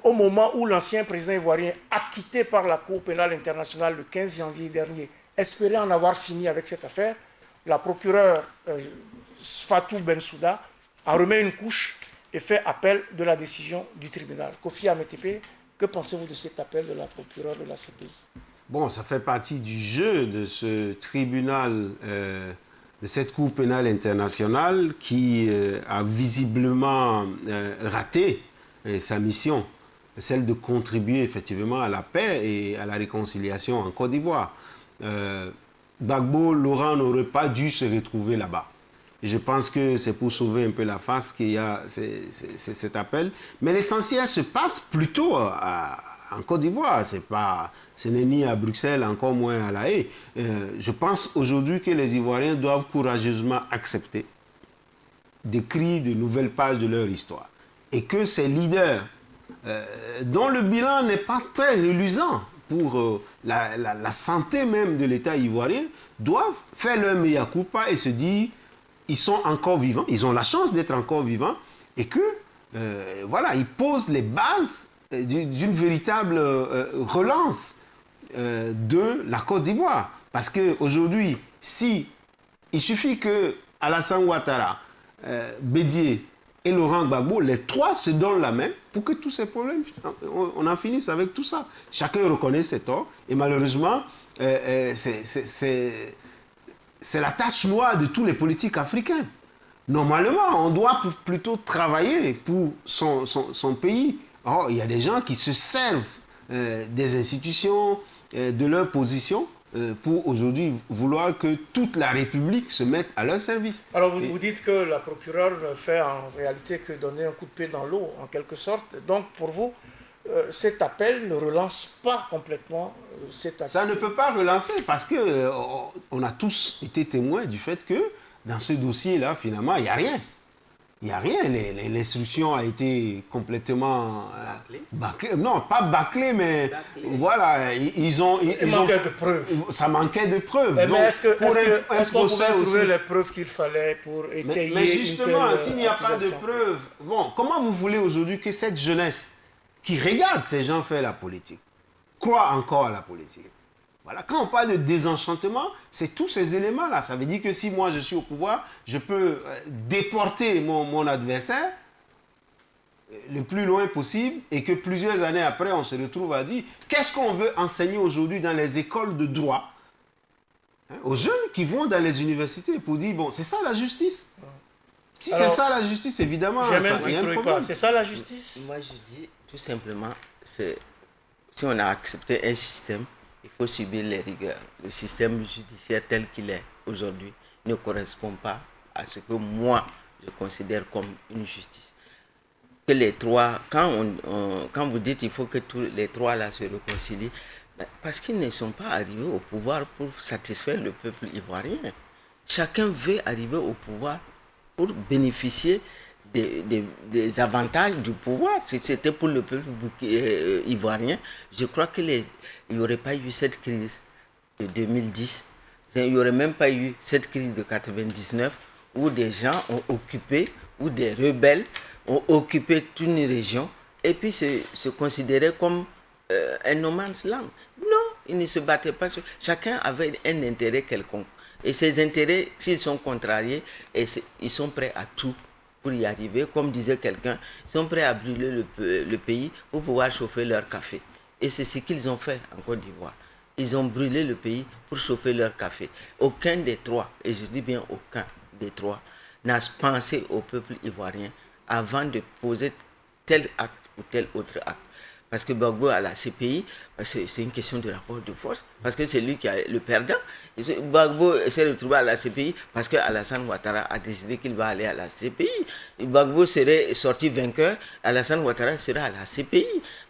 au moment où l'ancien président ivoirien, acquitté par la Cour pénale internationale le 15 janvier dernier, espérait en avoir fini avec cette affaire, la procureure Fatou Bensouda en remet une couche et fait appel de la décision du tribunal. Kofi Ametepe, que pensez-vous de cet appel de la procureure de la CPI? Bon, ça fait partie du jeu de ce tribunal de cette Cour pénale internationale qui a visiblement raté sa mission, celle de contribuer effectivement à la paix et à la réconciliation en Côte d'Ivoire. Gbagbo, Laurent n'aurait pas dû se retrouver là-bas. Et je pense que c'est pour sauver un peu la face qu'il y a cet appel. Mais l'essentiel se passe plutôt en Côte d'Ivoire. Ce n'est ni à Bruxelles, encore moins à La Haye. Je pense aujourd'hui que les Ivoiriens doivent courageusement accepter d'écrire de nouvelles pages de leur histoire. Et que ces leaders, dont le bilan n'est pas très reluisant pour la santé même de l'État ivoirien, doivent faire leur mea culpa et se dire ils sont encore vivants, ils ont la chance d'être encore vivants et que, voilà, ils posent les bases d'une véritable relance de la Côte d'Ivoire. Parce qu'aujourd'hui, il suffit que Alassane Ouattara, Bédié et Laurent Gbagbo, les trois se donnent la main pour que tous ces problèmes, on en finisse avec tout ça. Chacun reconnaît ses torts et malheureusement, c'est la tâche noire de tous les politiques africains. Normalement, on doit plutôt travailler pour son pays. Or, il y a des gens qui se servent des institutions, de leur position, pour aujourd'hui vouloir que toute la République se mette à leur service. Alors vous dites que la procureure ne fait en réalité que donner un coup de pied dans l'eau, en quelque sorte. Donc pour vous, cet appel ne relance pas complètement cet appel. Ça ne peut pas relancer parce qu'on a tous été témoins du fait que dans ce dossier-là, finalement, il n'y a rien. Il n'y a rien. L'instruction a été complètement bâclée. Non, pas bâclée, mais voilà. Il manquait de preuves. Ça manquait de preuves. Mais est-ce qu'on pouvait trouver les preuves qu'il fallait pour étayer mais justement, une telle s'il n'y a pas de preuves, bon, comment vous voulez aujourd'hui que cette jeunesse qui regarde ces gens faire la politique croit encore à la politique? Voilà. Quand on parle de désenchantement, c'est tous ces éléments-là. Ça veut dire que si moi je suis au pouvoir, je peux déporter mon adversaire le plus loin possible et que plusieurs années après, on se retrouve à dire qu'est-ce qu'on veut enseigner aujourd'hui dans les écoles de droit aux jeunes qui vont dans les universités pour dire bon, c'est ça la justice. Si c'est ça la justice, évidemment, ça n'a rien de problème. C'est ça la justice? Moi, je dis tout simplement, si on a accepté un système, il faut subir les rigueurs. Le système judiciaire tel qu'il est aujourd'hui ne correspond pas à ce que moi, je considère comme une justice. Que les trois, quand vous dites qu'il faut que tous les trois là se réconcilient, parce qu'ils ne sont pas arrivés au pouvoir pour satisfaire le peuple ivoirien. Chacun veut arriver au pouvoir pour bénéficier des avantages du pouvoir. Si c'était pour le peuple ivoirien, je crois qu'il n'y aurait pas eu cette crise de 2010. Il n'y aurait même pas eu cette crise de 99 où des gens ont occupé, où des rebelles ont occupé toute une région et puis se considéraient comme un no man's land. Non, ils ne se battaient pas. Chacun avait un intérêt quelconque. Et ces intérêts, s'ils sont contrariés, ils sont prêts à tout pour y arriver. Comme disait quelqu'un, ils sont prêts à brûler le pays pour pouvoir chauffer leur café. Et c'est ce qu'ils ont fait en Côte d'Ivoire. Ils ont brûlé le pays pour chauffer leur café. Aucun des trois, et je dis bien aucun des trois, n'a pensé au peuple ivoirien avant de poser tel acte ou tel autre acte. Parce que Gbagbo à la CPI, c'est une question de rapport de force, parce que c'est lui qui est le perdant. Gbagbo s'est retrouvé à la CPI parce que Alassane Ouattara a décidé qu'il va aller à la CPI. Gbagbo serait sorti vainqueur, Alassane Ouattara sera à la CPI.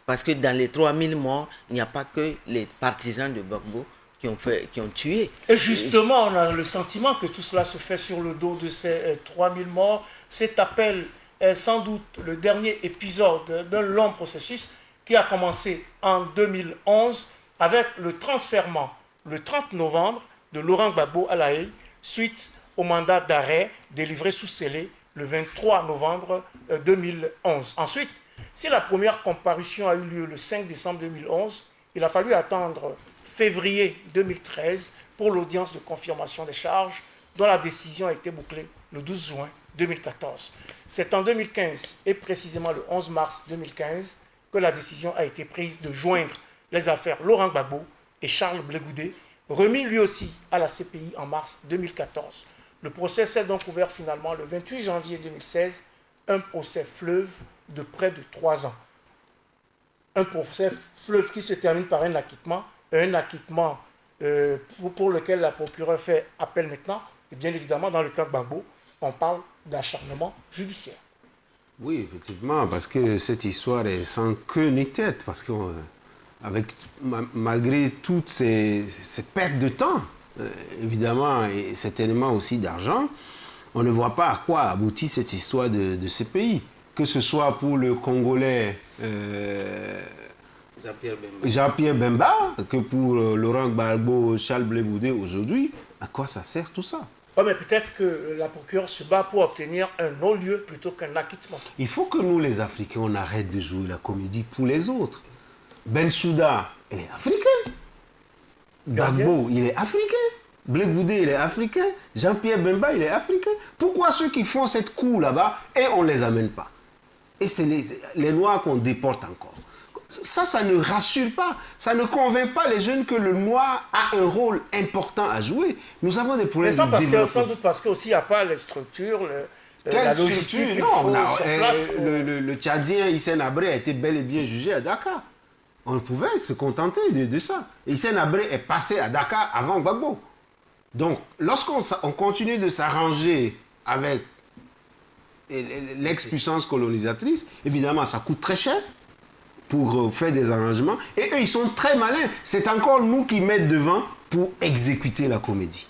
Parce que dans les 3000 morts, il n'y a pas que les partisans de Gbagbo qui ont tué. Et justement, on a le sentiment que tout cela se fait sur le dos de ces 3000 morts. Cet appel est sans doute le dernier épisode d'un long processus qui a commencé en 2011 avec le transfèrement le 30 novembre de Laurent Gbagbo à La Haye suite au mandat d'arrêt délivré sous scellé le 23 novembre 2011. Ensuite, si la première comparution a eu lieu le 5 décembre 2011, il a fallu attendre février 2013 pour l'audience de confirmation des charges dont la décision a été bouclée le 12 juin 2014. C'est en 2015 et précisément le 11 mars 2015 que la décision a été prise de joindre les affaires Laurent Gbagbo et Charles Blé Goudé, remis lui aussi à la CPI en mars 2014. Le procès s'est donc ouvert finalement le 28 janvier 2016, un procès fleuve de près de 3 ans. Un procès fleuve qui se termine par un acquittement pour lequel la procureure fait appel maintenant. Et bien évidemment, dans le cas Gbagbo, on parle d'acharnement judiciaire. Oui, effectivement, parce que cette histoire est sans queue ni tête, parce que malgré toutes ces pertes de temps, évidemment, et certainement aussi d'argent, on ne voit pas à quoi aboutit cette histoire de ces pays. Que ce soit pour le Congolais Jean-Pierre Bemba, que pour Laurent Gbagbo, Charles Blé Boudet aujourd'hui, à quoi ça sert tout ça? Oui, mais peut-être que la procureure se bat pour obtenir un non-lieu plutôt qu'un acquittement. Il faut que nous, les Africains, on arrête de jouer la comédie pour les autres. Bensouda, il est africain. Gbagbo, il est africain. Blé Boudet, il est africain. Jean-Pierre Bemba, il est africain. Pourquoi ceux qui font cette cour là-bas, et on ne les amène pas? Et c'est les Noirs qu'on déporte encore. Ça ne rassure pas. Ça ne convainc pas les jeunes que le noir a un rôle important à jouer. Nous avons des problèmes de développement. Sans doute parce qu'il n'y a pas les structures, la logistique. Non, le Tchadien Hissène Habré a été bel et bien jugé à Dakar. On pouvait se contenter de ça. Hissène Habré est passé à Dakar avant Gbagbo. Donc, lorsqu'on continue de s'arranger avec l'ex-puissance colonisatrice, évidemment, ça coûte très cher pour faire des arrangements. Et eux, ils sont très malins. C'est encore nous qui mettons devant pour exécuter la comédie.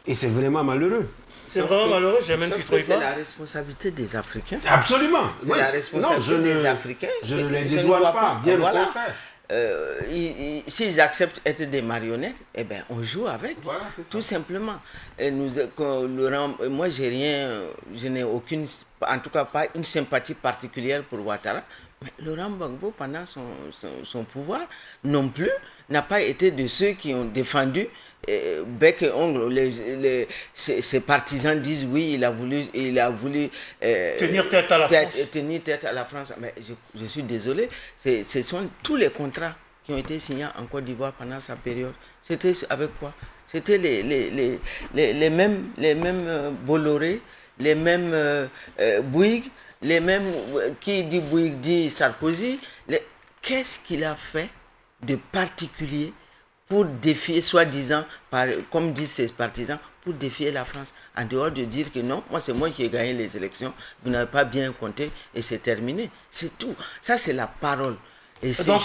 Et c'est vraiment malheureux. C'est vraiment malheureux, j'ai même plus trop. C'est la responsabilité des Africains. Absolument. C'est la responsabilité des Africains. Je ne les dédouane pas, bien au contraire. S'ils acceptent d'être des marionnettes, eh ben, on joue avec, voilà, tout simplement. Et moi, je n'ai aucune, en tout cas pas une sympathie particulière pour Ouattara. Mais Laurent Gbagbo, pendant son pouvoir, non plus, n'a pas été de ceux qui ont défendu bec et ongle. Ses partisans disent oui, il a voulu tenir tête à la France. Tenir tête à la France. Mais je suis désolé, ce sont tous les contrats qui ont été signés en Côte d'Ivoire pendant sa période. C'était avec quoi? C'était les mêmes Bolloré, les mêmes Bouygues, les mêmes, qui dit Bouygues dit Sarkozy. Qu'est-ce qu'il a fait de particulier pour défier, soi-disant, comme disent ses partisans, pour défier la France, en dehors de dire que non, c'est moi qui ai gagné les élections, vous n'avez pas bien compté et c'est terminé. C'est tout. Ça, c'est la parole. Et donc,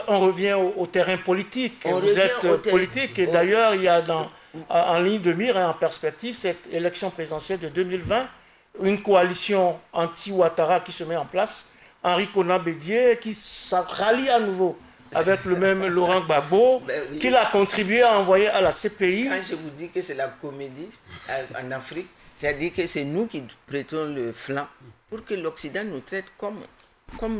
on revient au terrain politique. Vous êtes politique et d'ailleurs, il y a en ligne de mire et en perspective cette élection présidentielle de 2020, une coalition anti-Ouattara qui se met en place, Henri Konan Bédié qui rallie à nouveau avec le même Laurent Gbagbo, qu'il a contribué à envoyer à la CPI. Quand je vous dis que c'est la comédie en Afrique, c'est-à-dire que c'est nous qui prêtons le flanc pour que l'Occident nous traite comme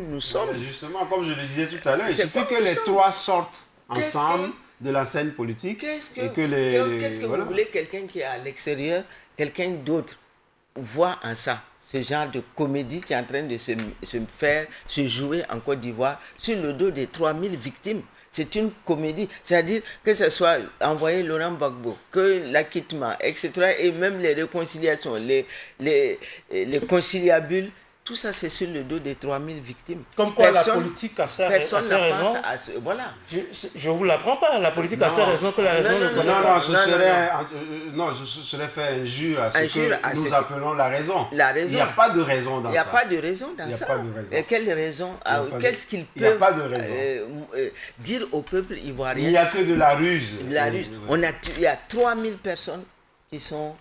nous sommes. Justement, comme je le disais tout à l'heure, il suffit que les trois sortent ensemble de la scène politique. Qu'est-ce que vous voulez quelqu'un qui est à l'extérieur, quelqu'un d'autre voit en ça, ce genre de comédie qui est en train de se jouer en Côte d'Ivoire sur le dos des 3000 victimes. C'est une comédie. C'est-à-dire que ce soit envoyer Laurent Gbagbo, que l'acquittement, etc. Et même les réconciliations, les conciliabules, tout ça c'est sur le dos des 3000 victimes. Comme quoi la politique a ses raisons. Voilà. Je ne vous l'apprends pas, la politique a ses raisons que la raison ne connaît pas. Non, ce serait faire injure à ce que nous appelons la raison. La raison. Il n'y a pas de raison dans ça. Il n'y a pas de raison dans ça. Et quelle raison? Qu'est-ce qu'ils peuvent dire au peuple ivoirien? Il n'y a que de la ruse. Il y a 3000 personnes qui sont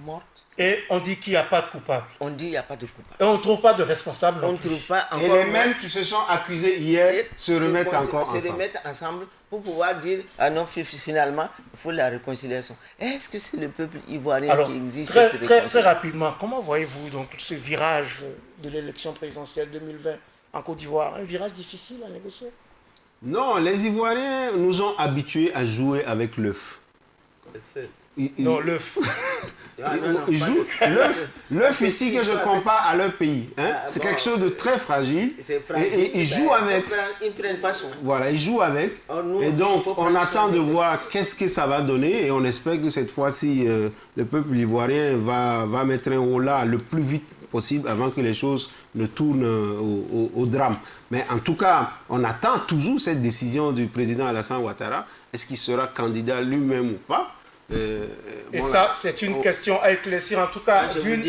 mortes. Et on dit qu'il n'y a pas de coupable. On dit qu'il n'y a pas de coupable. Et on ne trouve pas de responsable non plus. On trouve pas encore. Et les mêmes qui se sont accusés hier se remettent encore ensemble. Se remettent ensemble pour pouvoir dire, ah non, finalement, il faut la réconciliation. Est-ce que c'est le peuple ivoirien qui exige cette réconciliation? Très rapidement, comment voyez-vous donc ce virage de l'élection présidentielle 2020 en Côte d'Ivoire? Un virage difficile à négocier? Non, les Ivoiriens nous ont habitués à jouer avec l'œuf. Non, l'œuf. Ils jouent l'œuf ici que je compare à leur pays. Hein? C'est quelque chose de très fragile. C'est fragile. Et ils jouent avec. Ils ne prennent pas son. Voilà, ils jouent avec. Nous, et donc, on attend de soin. voir qu'est-ce que ça va donner. Et on espère que cette fois-ci, le peuple ivoirien va mettre un haut là le plus vite possible avant que les choses ne tournent au drame. Mais en tout cas, on attend toujours cette décision du président Alassane Ouattara. Est-ce qu'il sera candidat lui-même ou pas? Et ça, c'est une question à éclaircir. En tout cas, d'une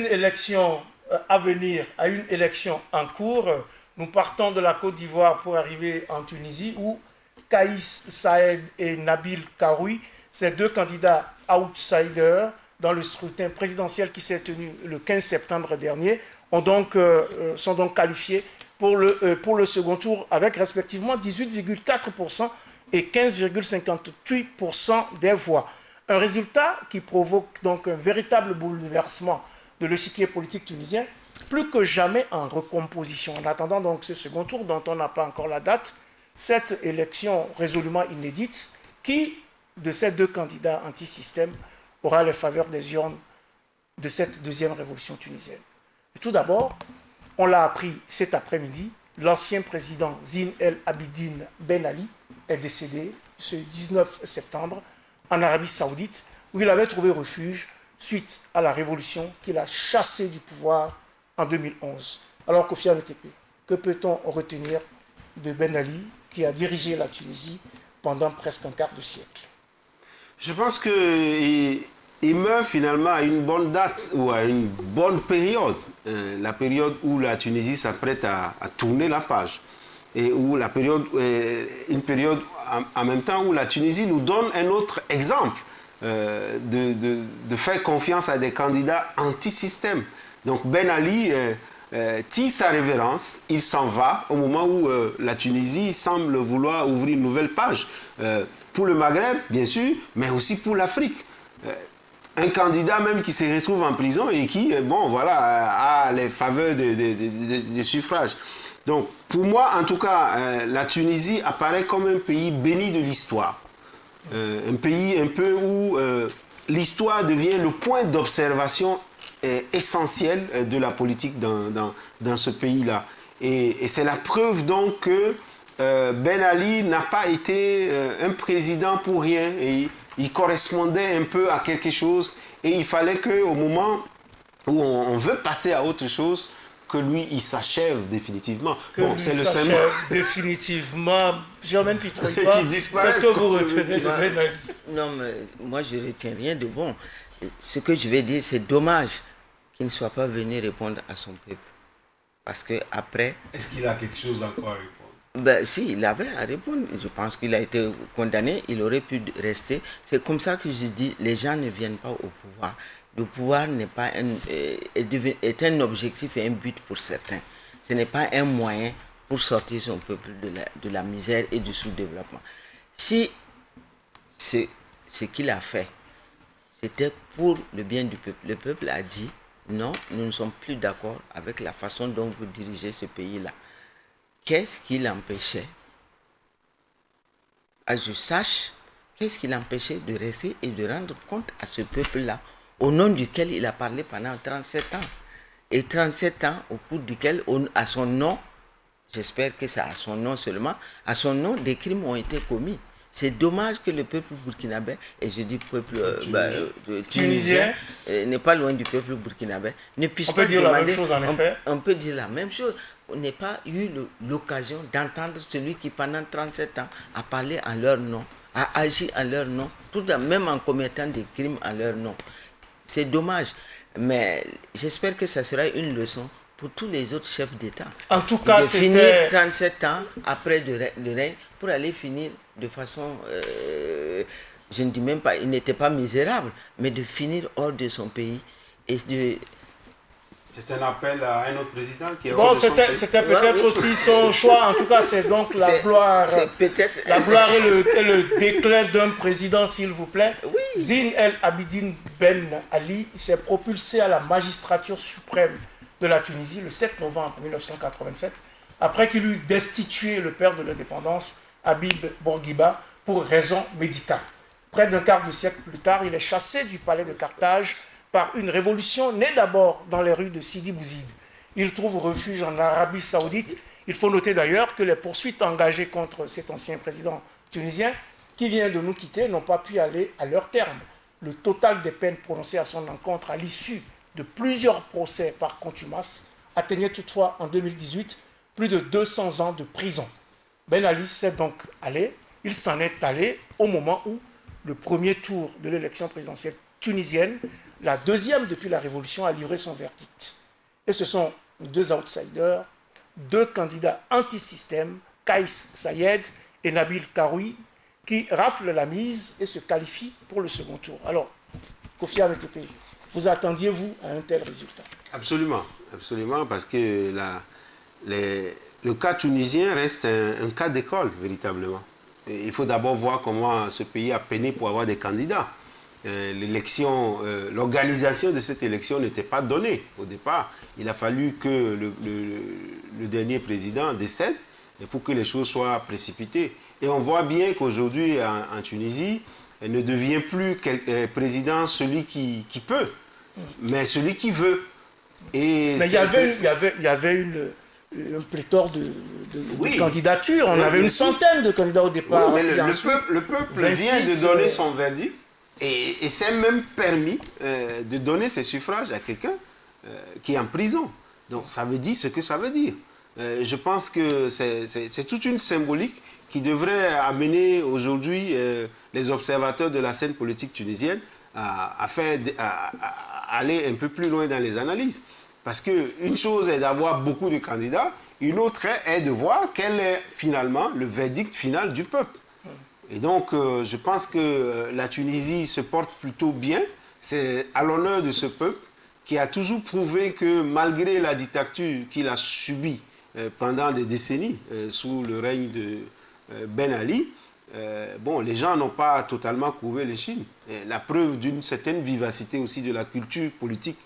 élection à venir à une élection en cours, nous partons de la Côte d'Ivoire pour arriver en Tunisie où Kaïs Saïed et Nabil Karoui, ces deux candidats outsiders dans le scrutin présidentiel qui s'est tenu le 15 septembre dernier, sont donc qualifiés pour le second tour avec respectivement 18,4% et 15,58% des voix. Un résultat qui provoque donc un véritable bouleversement de l'échiquier politique tunisien, plus que jamais en recomposition. En attendant donc ce second tour dont on n'a pas encore la date, cette élection résolument inédite, qui de ces deux candidats anti-système aura les faveurs des urnes de cette deuxième révolution tunisienne. Et tout d'abord, on l'a appris cet après-midi, l'ancien président Zine El Abidine Ben Ali est décédé ce 19 septembre en Arabie Saoudite, où il avait trouvé refuge suite à la révolution qu'il a chassé du pouvoir en 2011. Alors Kofi Antepe, que peut-on retenir de Ben Ali qui a dirigé la Tunisie pendant presque un quart de siècle? Je pense qu'il meurt finalement à une bonne date ou à une bonne période. La période où la Tunisie s'apprête à tourner la page. Et où une période en même temps où la Tunisie nous donne un autre exemple de faire confiance à des candidats anti-système. Donc Ben Ali tire sa révérence, il s'en va au moment où la Tunisie semble vouloir ouvrir une nouvelle page. Pour le Maghreb, bien sûr, mais aussi pour l'Afrique. Un candidat même qui se retrouve en prison et qui, a les faveurs des suffrages. Donc, pour moi, en tout cas, la Tunisie apparaît comme un pays béni de l'histoire. Un pays un peu où l'histoire devient le point d'observation essentiel de la politique dans ce pays-là. Et c'est la preuve donc que Ben Ali n'a pas été un président pour rien. Et il correspondait un peu à quelque chose. Et il fallait qu'au moment où on veut passer à autre chose, que lui, il s'achève définitivement. C'est le symbole. Définitivement, Germaine Pitroy pas. Qu'est-ce que vous retenez de Ben Ali? Non, mais moi, je ne retiens rien de bon. Ce que je vais dire, c'est dommage qu'il ne soit pas venu répondre à son peuple. Parce que après. Est-ce qu'il a quelque chose encore à répondre? Si, il avait à répondre. Je pense qu'il a été condamné, il aurait pu rester. C'est comme ça que je dis, les gens ne viennent pas au pouvoir. Le pouvoir n'est pas est un objectif et un but pour certains. Ce n'est pas un moyen pour sortir son peuple de la misère et du sous-développement. Si ce qu'il a fait, c'était pour le bien du peuple, le peuple a dit non, nous ne sommes plus d'accord avec la façon dont vous dirigez ce pays-là. Qu'est-ce qui l'empêchait? À je sache, qu'est-ce qui l'empêchait de rester et de rendre compte à ce peuple-là, au nom duquel il a parlé pendant 37 ans. Et 37 ans, au cours duquel, à son nom, j'espère que c'est à son nom seulement, à son nom, des crimes ont été commis. C'est dommage que le peuple burkinabé, et je dis peuple tunisien, n'est pas loin du peuple burkinabé, ne puisse pas dire demander, la même chose en effet. On peut dire la même chose. On n'a pas eu l'occasion d'entendre celui qui pendant 37 ans a parlé en leur nom, a agi en leur nom, tout même en commettant des crimes en leur nom. C'est dommage, mais j'espère que ça sera une leçon pour tous les autres chefs d'État. En tout cas, c'était... finir 37 ans après le règne pour aller finir de façon... je ne dis même pas, il n'était pas misérable, mais de finir hors de son pays et de... C'est un appel à un autre président qui est c'était peut-être aussi son choix. En tout cas, c'est donc la gloire et le déclin d'un président, s'il vous plaît. Oui. Zine El Abidine Ben Ali s'est propulsé à la magistrature suprême de la Tunisie le 7 novembre 1987, après qu'il eut destitué le père de l'indépendance, Habib Bourguiba, pour raison médicale. Près d'un quart de siècle plus tard, il est chassé du palais de Carthage par une révolution née d'abord dans les rues de Sidi Bouzid. Il trouve refuge en Arabie Saoudite. Il faut noter d'ailleurs que les poursuites engagées contre cet ancien président tunisien qui vient de nous quitter n'ont pas pu aller à leur terme. Le total des peines prononcées à son encontre à l'issue de plusieurs procès par contumace atteignait toutefois en 2018 plus de 200 ans de prison. Ben Ali s'est donc allé, il s'en est allé au moment où le premier tour de l'élection présidentielle tunisienne, la deuxième depuis la Révolution, a livré son verdict. Et ce sont deux outsiders, deux candidats anti-système, Kais Sayed et Nabil Karoui, qui raflent la mise et se qualifient pour le second tour. Alors, Kofi Annan-Tepe, vous attendiez-vous à un tel résultat? Absolument, absolument, parce que le cas tunisien reste un cas d'école, véritablement. Et il faut d'abord voir comment ce pays a peiné pour avoir des candidats. L'organisation de cette élection n'était pas donnée au départ. Il a fallu que le dernier président décède pour que les choses soient précipitées. Et on voit bien qu'aujourd'hui, en Tunisie, il ne devient plus président celui qui peut, mais celui qui veut. Et mais il y avait un pléthore de candidatures. On avait une centaine de candidats au départ. Oui, mais le peuple 26, vient de donner son verdict et s'est même permis de donner ses suffrages à quelqu'un qui est en prison. Donc ça veut dire ce que ça veut dire. Je pense que c'est toute une symbolique qui devrait amener aujourd'hui les observateurs de la scène politique tunisienne à aller un peu plus loin dans les analyses. Parce qu'une chose est d'avoir beaucoup de candidats, une autre est de voir quel est finalement le verdict final du peuple. Et donc, je pense que la Tunisie se porte plutôt bien. C'est à l'honneur de ce peuple qui a toujours prouvé que malgré la dictature qu'il a subie pendant des décennies sous le règne de Ben Ali, les gens n'ont pas totalement courbé l'échine. La preuve d'une certaine vivacité aussi de la culture politique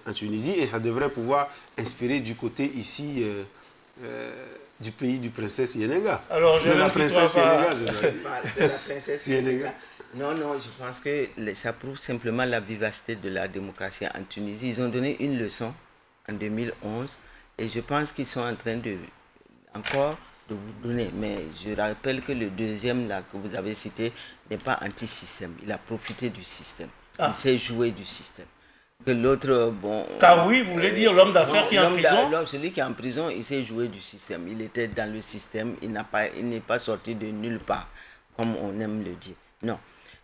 en Tunisie, et ça devrait pouvoir inspirer du côté ici du pays du princesse Yenega. Alors, de la princesse Yenega, de la princesse Yenega. Non, je pense que ça prouve simplement la vivacité de la démocratie en Tunisie. Ils ont donné une leçon en 2011 et je pense qu'ils sont en train de vous donner. Mais je rappelle que le deuxième là, que vous avez cité n'est pas anti-système. Il a profité du système. Il s'est joué du système. Que l'autre, Car oui, vous voulez dire l'homme d'affaires qui est en prison? Celui qui est en prison, il s'est joué du système. Il était dans le système, il n'est pas sorti de nulle part, comme on aime le dire. Non.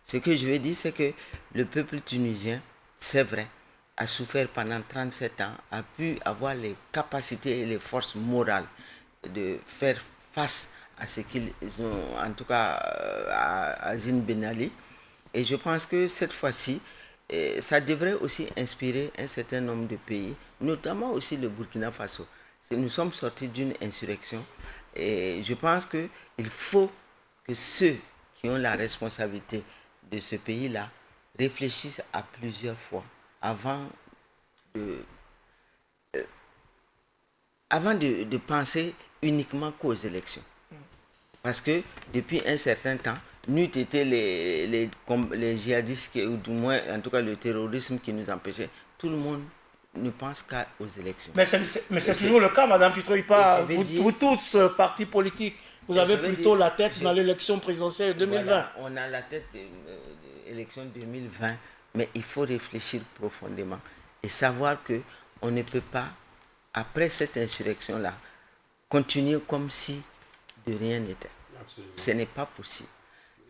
Ce que je veux dire, c'est que le peuple tunisien, c'est vrai, a souffert pendant 37 ans, a pu avoir les capacités et les forces morales de faire face à ce qu'ils ont, en tout cas à Zine Ben Ali. Et je pense que cette fois-ci, ça devrait aussi inspirer un certain nombre de pays, notamment aussi le Burkina Faso. Nous sommes sortis d'une insurrection et je pense qu'il faut que ceux qui ont la responsabilité de ce pays-là réfléchissent à plusieurs fois avant de penser uniquement qu'aux élections. Parce que depuis un certain temps, n'eût été les djihadistes, ou du moins, en tout cas, le terrorisme qui nous empêchait. Tout le monde ne pense qu'aux élections. Mais c'est toujours le cas, Madame Pitroïpa. Vous tous, partis politiques, vous avez plutôt la tête dans l'élection présidentielle 2020. Voilà, on a la tête élection 2020, mais il faut réfléchir profondément et savoir qu'on ne peut pas, après cette insurrection-là, continuer comme si de rien n'était. Ce n'est pas possible.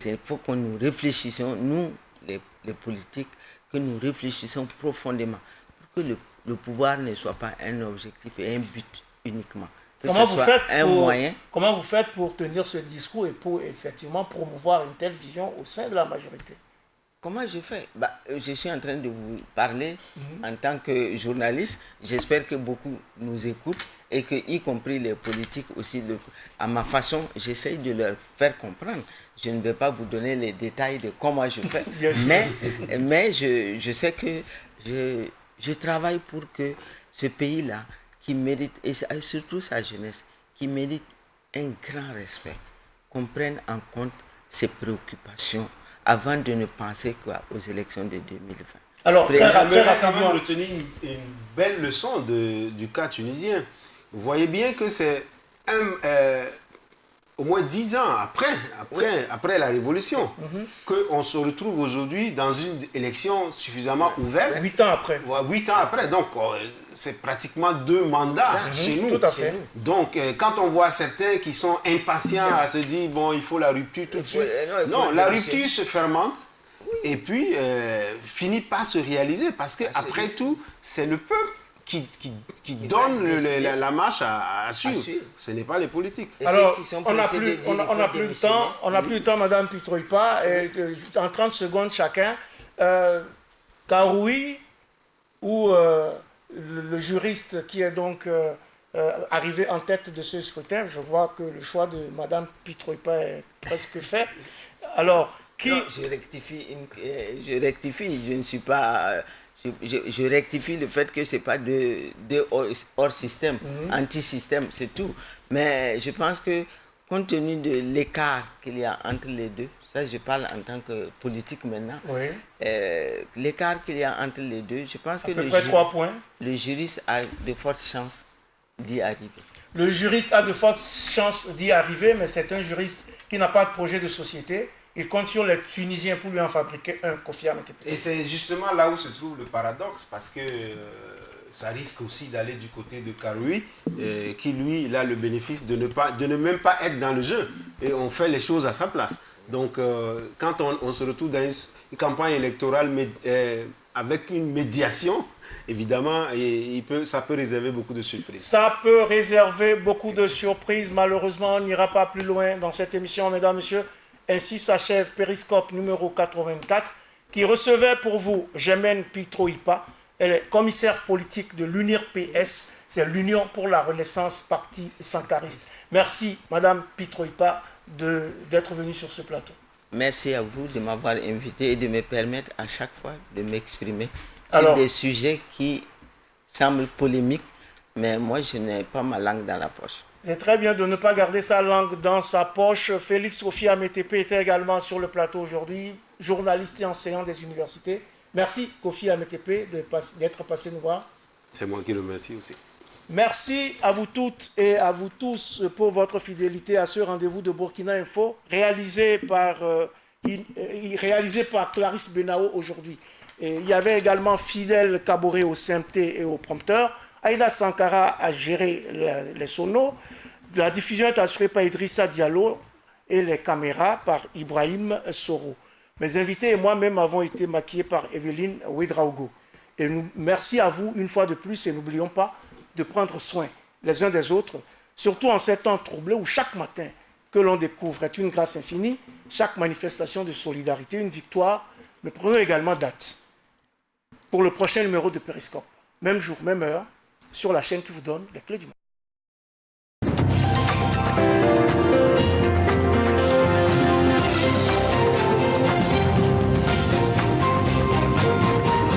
Il faut que nous réfléchissions, nous, les politiques, que nous réfléchissions profondément pour que le pouvoir ne soit pas un objectif et un but uniquement. Comment vous faites pour tenir ce discours et pour effectivement promouvoir une telle vision au sein de la majorité? Comment je fais? Je suis en train de vous parler en tant que journaliste. J'espère que beaucoup nous écoutent et que, y compris les politiques aussi, à ma façon, j'essaye de leur faire comprendre. Je ne vais pas vous donner les détails de comment je fais, mais je sais que je travaille pour que ce pays-là, qui mérite, et surtout sa jeunesse, qui mérite un grand respect, qu'on prenne en compte ses préoccupations avant de ne penser quoi, aux élections de 2020. Alors, très J'aimerais quand même rapidement, retenir une belle leçon du cas tunisien. Vous voyez bien que c'est au moins 10 ans après la révolution qu'on se retrouve aujourd'hui dans une élection suffisamment ouverte. 8 ans après. 8 ans après, donc c'est pratiquement 2 mandats chez nous. Tout à fait. Donc quand on voit certains qui sont impatients à se dire bon, il faut la rupture tout de suite. Non, la rupture se fermente et puis finit par se réaliser parce que après tout, c'est le peuple qui donne la marche à suivre. Ce n'est pas les politiques. Alors, on n'a plus le temps, Madame Pitroipa, en 30 secondes chacun. Karoui ou le juriste qui est donc arrivé en tête de ce scrutin, je vois que le choix de Madame Pitroipa est presque fait. Alors, qui... Non, je rectifie, je ne suis pas... Je rectifie le fait que ce n'est pas de hors système, anti-système, c'est tout. Mais je pense que compte tenu de l'écart qu'il y a entre les deux, ça je parle en tant que politique maintenant, l'écart qu'il y a entre les deux, je pense que le juriste a de fortes chances d'y arriver. Le juriste a de fortes chances d'y arriver, mais c'est un juriste qui n'a pas de projet de société. Il compte sur les Tunisiens pour lui en fabriquer un Kofi Amétépe. Et c'est justement là où se trouve le paradoxe, parce que ça risque aussi d'aller du côté de Karoui, qui lui, il a le bénéfice de ne même pas être dans le jeu. Et on fait les choses à sa place. Donc, quand on se retrouve dans une campagne électorale avec une médiation, évidemment, ça peut réserver beaucoup de surprises. Ça peut réserver beaucoup de surprises. Malheureusement, on n'ira pas plus loin dans cette émission, mesdames, messieurs. Ainsi s'achève Périscope numéro 84, qui recevait pour vous Germaine Pitroipa. Elle est commissaire politique de l'UNIR-PS, c'est l'Union pour la Renaissance Parti Sankariste. Merci, Madame Pitroipa, d'être venue sur ce plateau. Merci à vous de m'avoir invité et de me permettre à chaque fois de m'exprimer sur des sujets qui semblent polémiques, mais moi, je n'ai pas ma langue dans la poche. C'est très bien de ne pas garder sa langue dans sa poche. Félix Kofi Amétépe était également sur le plateau aujourd'hui, journaliste et enseignant des universités. Merci Kofi Amétépe d'être passé nous voir. C'est moi qui le remercie aussi. Merci à vous toutes et à vous tous pour votre fidélité à ce rendez-vous de Burkina Info, réalisé par Clarisse Benao aujourd'hui. Et il y avait également Fidèle Kaboré au CMT et au prompteur. Aïda Sankara a géré les sonos. La diffusion est assurée par Idrissa Diallo et les caméras par Ibrahim Soro. Mes invités et moi-même avons été maquillés par Evelyne Ouedraogo. Et merci à vous une fois de plus et n'oublions pas de prendre soin les uns des autres, surtout en ces temps troublés où chaque matin que l'on découvre est une grâce infinie, chaque manifestation de solidarité, une victoire. Mais prenons également date pour le prochain numéro de Périscope. Même jour, même heure, sur la chaîne qui vous donne les clés du monde.